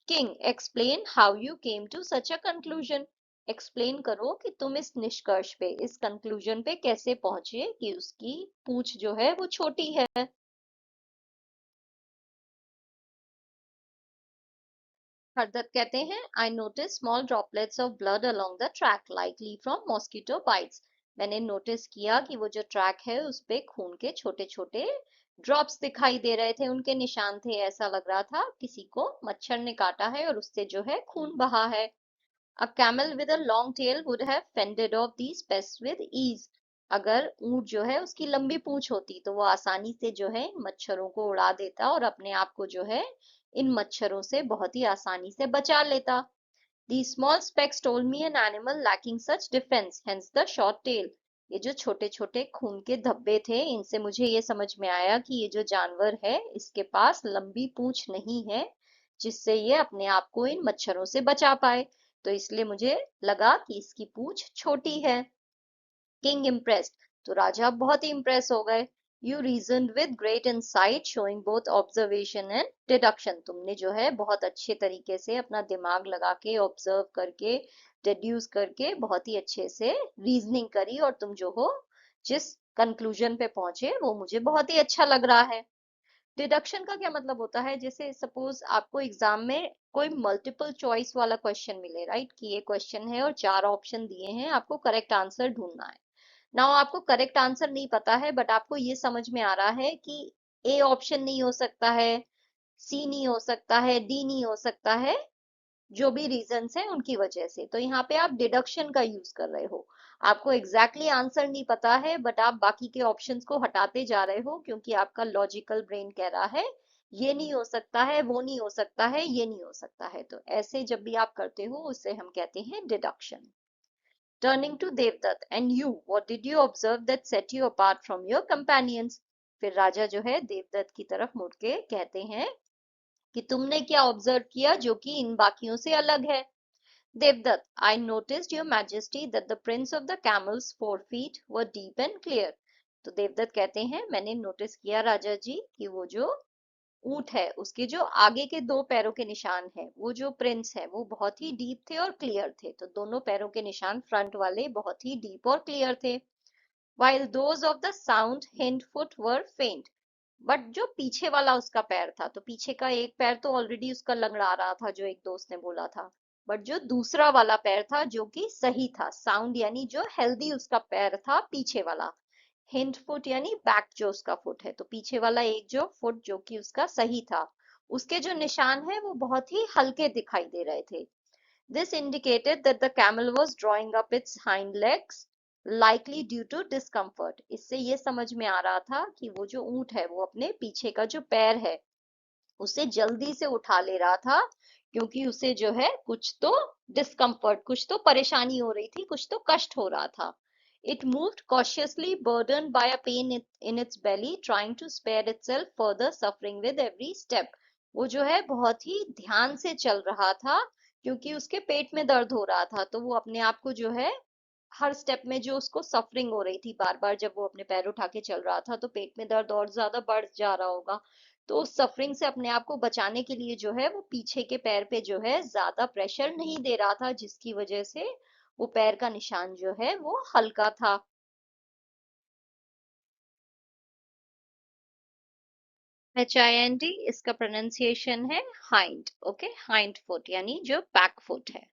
King, explain how you came to such a conclusion। Explain करो कि तुम इस निष्कर्ष पे, इस कंक्लूजन पे कैसे पहुंचे कि उसकी पूंछ जो है वो छोटी है। हरदत्त कहते हैं, I notice small droplets of blood along the track, likely from mosquito bytes. मैंने नोटिस किया कि वो जो ट्रैक है उस पे खून के छोटे छोटे ड्रॉप्स दिखाई दे रहे थे, उनके निशान थे, ऐसा लग रहा था किसी को मच्छर ने काटा है और उससे जो है खून बहा है। A camel with a long tail would have fended off these pests with ease। अगर ऊंट जो है उसकी लंबी पूंछ होती तो वो आसानी से जो है इन मच्छरों को उड़ा देता और अपने आप को जो है इन मच्छरों से बहुत ही आसानी से बचा लेता। These small specks told me an animal lacking such defense, hence the short tail। ये जो छोटे छोटे खून के धब्बे थे, इनसे मुझे ये समझ में आया कि ये जो जानवर है इसके पास लंबी पूंछ नहीं है जिससे ये अपने आप को इन मच्छरों से बचा पाए, तो इसलिए मुझे लगा कि इसकी पूंछ छोटी है। किंग इम्प्रेस्ड, तो राजा बहुत ही इम्प्रेस हो गए। You reason with great insight showing both observation and deduction. तुमने जो है बहुत अच्छे तरीके से अपना दिमाग लगा के, ऑब्जर्व करके, डिड्यूस करके बहुत ही अच्छे से रीजनिंग करी, और तुम जो हो जिस कंक्लूजन पे पहुंचे वो मुझे बहुत ही अच्छा लग रहा है। डिडक्शन का क्या मतलब होता है? जैसे सपोज आपको एग्जाम में कोई मल्टीपल चॉइस वाला क्वेश्चन मिले, राइट, कि ये क्वेश्चन है और चार ऑप्शन दिए हैं, आपको करेक्ट आंसर ढूंढना है। नाउ आपको करेक्ट आंसर नहीं पता है, बट आपको ये समझ में आ रहा है कि ए ऑप्शन नहीं हो सकता है, सी नहीं हो सकता है, डी नहीं हो सकता है, जो भी रीजंस है उनकी वजह से, तो यहाँ पे आप डिडक्शन का यूज कर रहे हो। आपको एग्जैक्टली exactly आंसर नहीं पता है, बट आप बाकी के ऑप्शंस को हटाते जा रहे हो, क्योंकि आपका लॉजिकल ब्रेन कह रहा है ये नहीं हो सकता है, वो नहीं हो सकता है, ये नहीं हो सकता है। तो ऐसे जब भी आप करते हो उसे हम कहते हैं deduction. Turning to Devdatt, and you what did you observe that set you apart from your companions. फिर राजा जो है देवदत्त की तरफ मुड़ के कहते हैं कि तुमने क्या ऑब्जर्व किया जो कि इन बाकियों से अलग है? Devdutt, I noticed your majesty that the prints of the camel's forefeet were deep and clear। तो देवदत्त कहते हैं, मैंने नोटिस किया राजा जी कि वो जो ऊंट है उसके जो आगे के दो पैरों के निशान है, वो जो प्रिंट्स है वो बहुत ही डीप थे और क्लियर थे। तो दोनों पैरों के निशान फ्रंट वाले बहुत ही डीप और क्लियर थे। While those of the sound hind foot were faint। But जो पीछे वाला उसका पैर था, तो पीछे का एक पैर तो ऑलरेडी उसका लंगड़ा रहा था, जो एक दोस्त ने बोला था, बट जो दूसरा वाला पैर था जो कि सही था, साउंड यानी जो हेल्दी उसका पैर था पीछे वाला, हिंड फुट यानी बैक जो उसका फुट है, तो पीछे वाला एक जो फुट जो कि उसका सही था, उसके जो निशान है वो बहुत ही हल्के दिखाई दे रहे थे। This indicated that the camel was drawing up its hind legs, likely due to discomfort। इससे ये समझ में आ रहा था कि वो जो ऊंट है वो अपने पीछे का जो पैर है उसे जल्दी से उठा ले रहा था, क्योंकि उसे जो है कुछ तो डिस्कम्फर्ट, कुछ तो परेशानी हो रही थी, कुछ तो कष्ट हो रहा था. It moved cautiously, burdened by a pain in its belly, trying to spare itself further suffering with every step. वो जो है बहुत ही ध्यान से चल रहा था, क्योंकि उसके पेट में दर्द हो रहा था, तो वो अपने आप को जो है हर स्टेप में जो उसको सफरिंग हो रही थी बार बार, जब वो अपने पैर उठा के चल रहा था तो पेट में दर्द और ज्यादा बढ़ जा रहा होगा. तो उस सफरिंग से अपने आप को बचाने के लिए जो है वो पीछे के पैर पे जो है ज्यादा प्रेशर नहीं दे रहा था, जिसकी वजह से वो पैर का निशान जो है वो हल्का था. HIND, इसका प्रोनाउंसिएशन है हाइंड. ओके, हाइंड फुट यानी जो बैक फुट है.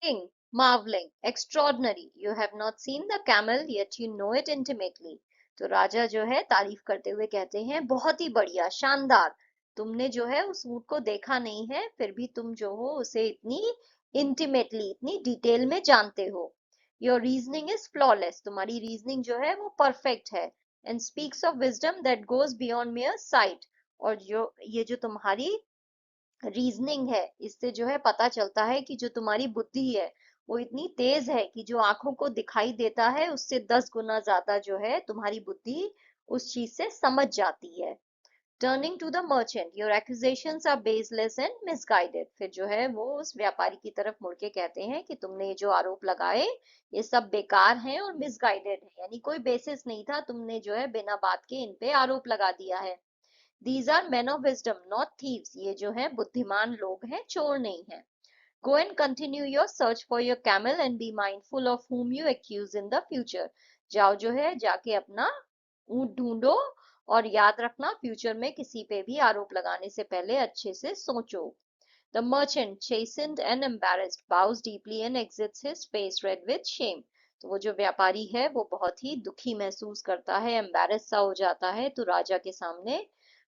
King, marveling, extraordinary, you have not seen the camel yet you know it intimately. तो राजा जो है तारीफ करते हुए कहते हैं, बहुत ही बढ़िया, शानदार, तुमने जो है उस ऊंट को देखा नहीं है, फिर भी तुम जो हो उसे इतनी इंटीमेटली, इतनी डिटेल में जानते हो. योर रीजनिंग इज फ्लॉलेस, तुम्हारी रीजनिंग जो है वो परफेक्ट है. And speaks of wisdom that goes beyond mayor site. और जो ये जो तुम्हारी रीजनिंग है, इससे जो है पता चलता है कि जो तुम्हारी बुद्धि है वो इतनी तेज है कि जो आंखों को दिखाई देता है उससे 10 गुना ज्यादा जो है तुम्हारी बुद्धि उस चीज से समझ जाती है. Turning to the merchant, your accusations are baseless and misguided. फिर जो है वो उस व्यापारी की तरफ मुड़ के कहते हैं कि तुमने ये जो आरोप लगाए ये सब बेकार हैं और मिसगाइडेड है, यानी कोई बेसिस नहीं था, तुमने जो है बिना बात के इन पे आरोप लगा दिया है. These are men of wisdom, not thieves. ये जो है बुद्धिमान लोग हैं, चोर नहीं हैं. Go and continue your search for your camel and be mindful of whom you accuse in the future. जाओ जो है जाके अपना ऊंट ढूंढो, और याद रखना फ्यूचर में किसी पे भी आरोप लगाने से पहले अच्छे से सोचो. The merchant, chastened and embarrassed, bows deeply and exits his face red with shame. तो वो जो व्यापारी है वो बहुत ही दुखी महसूस करता है, एम्बेरस सा हो जाता है, तो राजा के सामने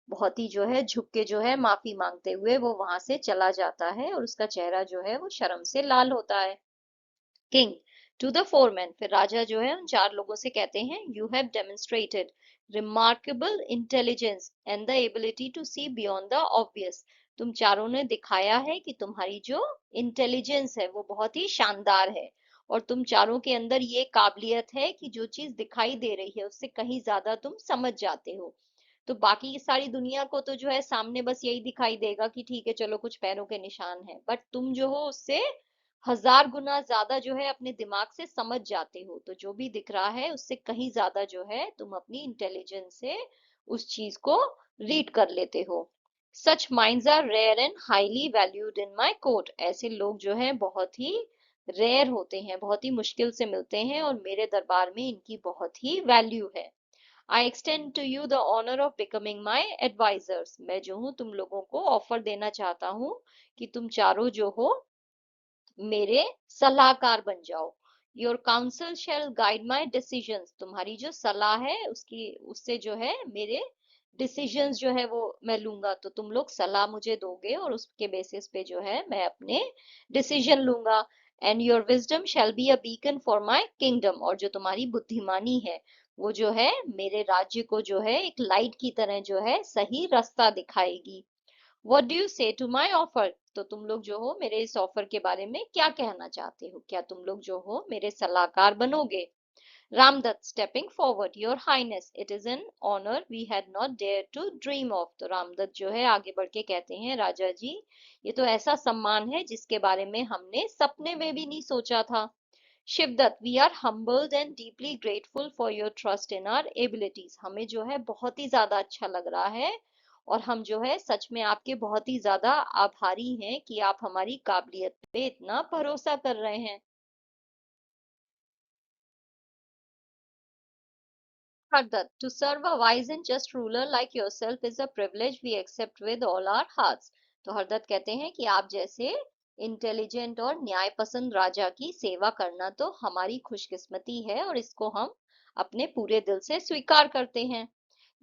बहुत ही जो है झुक के जो है माफी मांगते हुए वो वहां से चला जाता है, और उसका चेहरा जो है वो शर्म से लाल होता है. किंग टू द फोरमैन, फिर राजा जो है उन 4 लोगों से कहते हैं, you have demonstrated remarkable intelligence and the ability to see beyond the obvious. तुम चारों ने दिखाया है कि तुम्हारी जो इंटेलिजेंस है वो बहुत ही शानदार है, और तुम चारों के अंदर ये काबिलियत है कि जो चीज दिखाई दे रही है उससे कहीं ज्यादा तुम समझ जाते हो. तो बाकी की सारी दुनिया को तो जो है सामने बस यही दिखाई देगा कि ठीक है चलो कुछ पैरों के निशान है, बट तुम जो हो उससे 1000 गुना ज्यादा जो है अपने दिमाग से समझ जाते हो, तो जो भी दिख रहा है उससे कहीं ज्यादा जो है तुम अपनी इंटेलिजेंस से उस चीज को रीड कर लेते हो. Such minds are rare and highly valued in my court. ऐसे लोग जो है बहुत ही रेयर होते हैं, बहुत ही मुश्किल से मिलते हैं, और मेरे दरबार में इनकी बहुत ही वैल्यू है. I extend to you the honour of becoming my advisers. मैं जो हूँ तुम लोगों को ऑफर देना चाहता हूँ कि तुम चारों जो हो मेरे सलाहकार बन जाओ. Your counsel shall guide my decisions. तुम्हारी जो सलाह है उसकी उससे जो है मेरे डिसीजंस जो है वो मैं लूंगा, तो तुम लोग सलाह मुझे दोगे और उसके बेसिस पे जो है मैं अपने डिसीजन लूंगा. And your wisdom shall be a beacon for my kingdom. और जो तुम्हारी बुद्धिमानी है वो जो है मेरे राज्य को जो है एक लाइट की तरह जो है सही रास्ता दिखाएगी. व्हाट डू यू से टू माई ऑफर. तो तुम लोग जो हो मेरे इस ऑफर के बारे में क्या कहना चाहते हो, क्या तुम लोग जो हो मेरे सलाहकार बनोगे. Ramdatt stepping forward, your highness, it is an honour we had not dare to dream of. तो रामदत्त जो है आगे बढ़ के कहते हैं, राजा जी ये तो ऐसा सम्मान है जिसके बारे में हमने सपने में भी नहीं सोचा था. Shivdatt, we are humbled and deeply grateful for your trust in our abilities. हमें जो है बहुत ही ज्यादा अच्छा लग रहा है, और हम जो है सच में आपके बहुत ही ज्यादा आभारी हैं कि आप हमारी काबिलियत पे इतना भरोसा कर रहे हैं. Harddat, to serve a wise and just ruler like yourself is a privilege we accept with all our hearts. तो हरदत्त कहते हैं कि आप जैसे इंटेलिजेंट और न्याय पसंद राजा की सेवा करना तो हमारी खुशकिस्मती है, और इसको हम अपने पूरे दिल से स्वीकार करते हैं.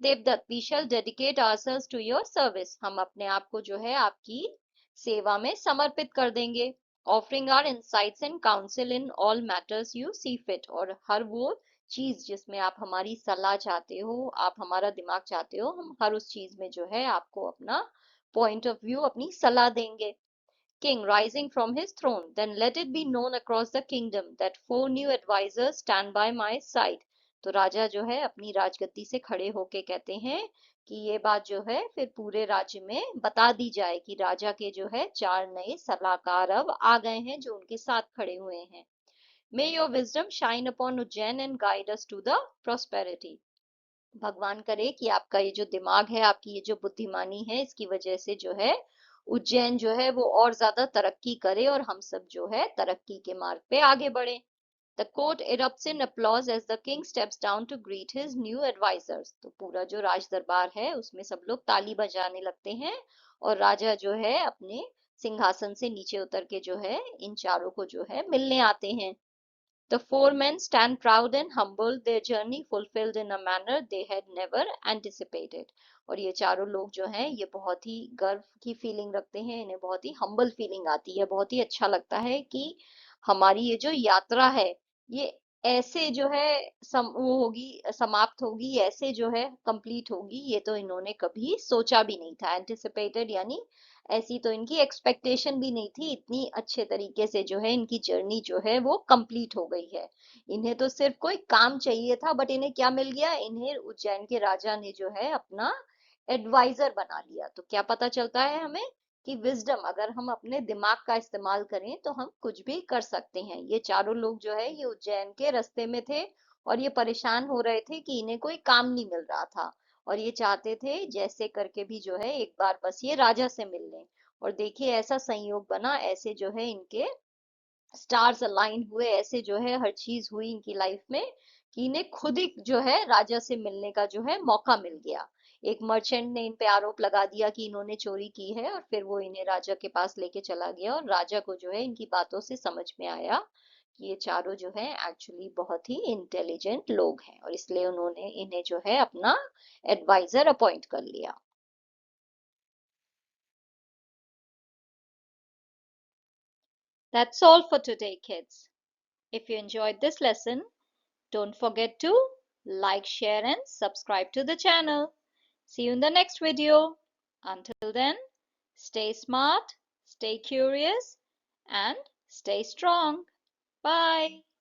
Devdatt, we shall dedicate ourselves to your service. हम अपने आप को जो है आपकी सेवा में समर्पित कर देंगे. Offering our insights and counsel in all matters you see fit. और हर वो चीज जिसमें आप हमारी सलाह चाहते हो, आप हमारा दिमाग चाहते हो, हम हर उस चीज में जो है आपको अपना पॉइंट ऑफ व्यू, अपनी सलाह देंगे। King rising from his throne, then let it be known across the kingdom that 4 new advisors stand by my side। तो राजा जो है अपनी राजगद्दी से खड़े होके कहते हैं कि ये बात जो है फिर पूरे राज्य में बता दी जाए कि राजा के जो है 4 नए सलाहकार अब आ गए हैं जो उनके साथ खड़े हुए हैं। May your wisdom shine upon Ujjain and guide us to the prosperity। भगवान करे कि आपका ये जो दिमाग है, आपकी ये जो बुद्धिमानी है, इसकी वजह से जो है उज्जैन जो है वो और ज्यादा तरक्की करे और हम सब जो है तरक्की के मार्ग पे आगे बढ़े। The court erupts in applause as the king steps down to greet his new advisors। तो पूरा जो राज दरबार है उसमें सब लोग ताली बजाने लगते हैं और राजा जो है अपने सिंहासन से नीचे उतर के जो है इन चारों को जो है मिलने आते हैं। The 4 men stand proud and humble, their journey fulfilled in a manner they had never anticipated। और ये चारों लोग जो हैं ये बहुत ही गर्व की फीलिंग रखते हैं, इन्हें बहुत ही हम्बल फीलिंग आती है, बहुत ही अच्छा लगता है कि हमारी ये जो यात्रा है ये ऐसे जो है वो होगी, समाप्त होगी, ऐसे जो है कंप्लीट होगी, ये तो इन्होंने कभी सोचा भी नहीं था। एंटिसिपेटेड यानी ऐसी तो इनकी एक्सपेक्टेशन भी नहीं थी, इतनी अच्छे तरीके से जो है इनकी जर्नी जो है वो कंप्लीट हो गई है। इन्हें तो सिर्फ कोई काम चाहिए था, बट इन्हें क्या मिल गया, इन्हें उज्जैन के राजा ने जो है अपना एडवाइजर बना लिया। तो क्या पता चलता है हमें कि विजडम, अगर हम अपने दिमाग का इस्तेमाल करें तो हम कुछ भी कर सकते हैं। ये चारों लोग जो है ये उज्जैन के रास्ते में थे और ये परेशान हो रहे थे कि इन्हें कोई काम नहीं मिल रहा था और ये चाहते थे जैसे करके भी जो है एक बार बस ये राजा से मिल लें। और देखिए ऐसा संयोग बना, ऐसे जो है इनके स्टार्स अलाइन हुए, ऐसे जो है हर चीज हुई इनकी लाइफ में कि इन्हें खुद ही जो है राजा से मिलने का जो है मौका मिल गया। एक मर्चेंट ने इन पे आरोप लगा दिया कि इन्होंने चोरी की है और फिर वो इन्हें राजा के पास लेके चला गया और राजा को जो है इनकी बातों से समझ में आया कि ये चारों जो है एक्चुअली बहुत ही इंटेलिजेंट लोग हैं और इसलिए उन्होंने इन्हें जो है अपना एडवाइजर अपॉइंट कर लिया। That's all for today, kids. If you enjoyed this lesson, don't forget to like, share, and subscribe to the channel. See you in the next video. Until then, stay smart, stay curious, and stay strong. Bye.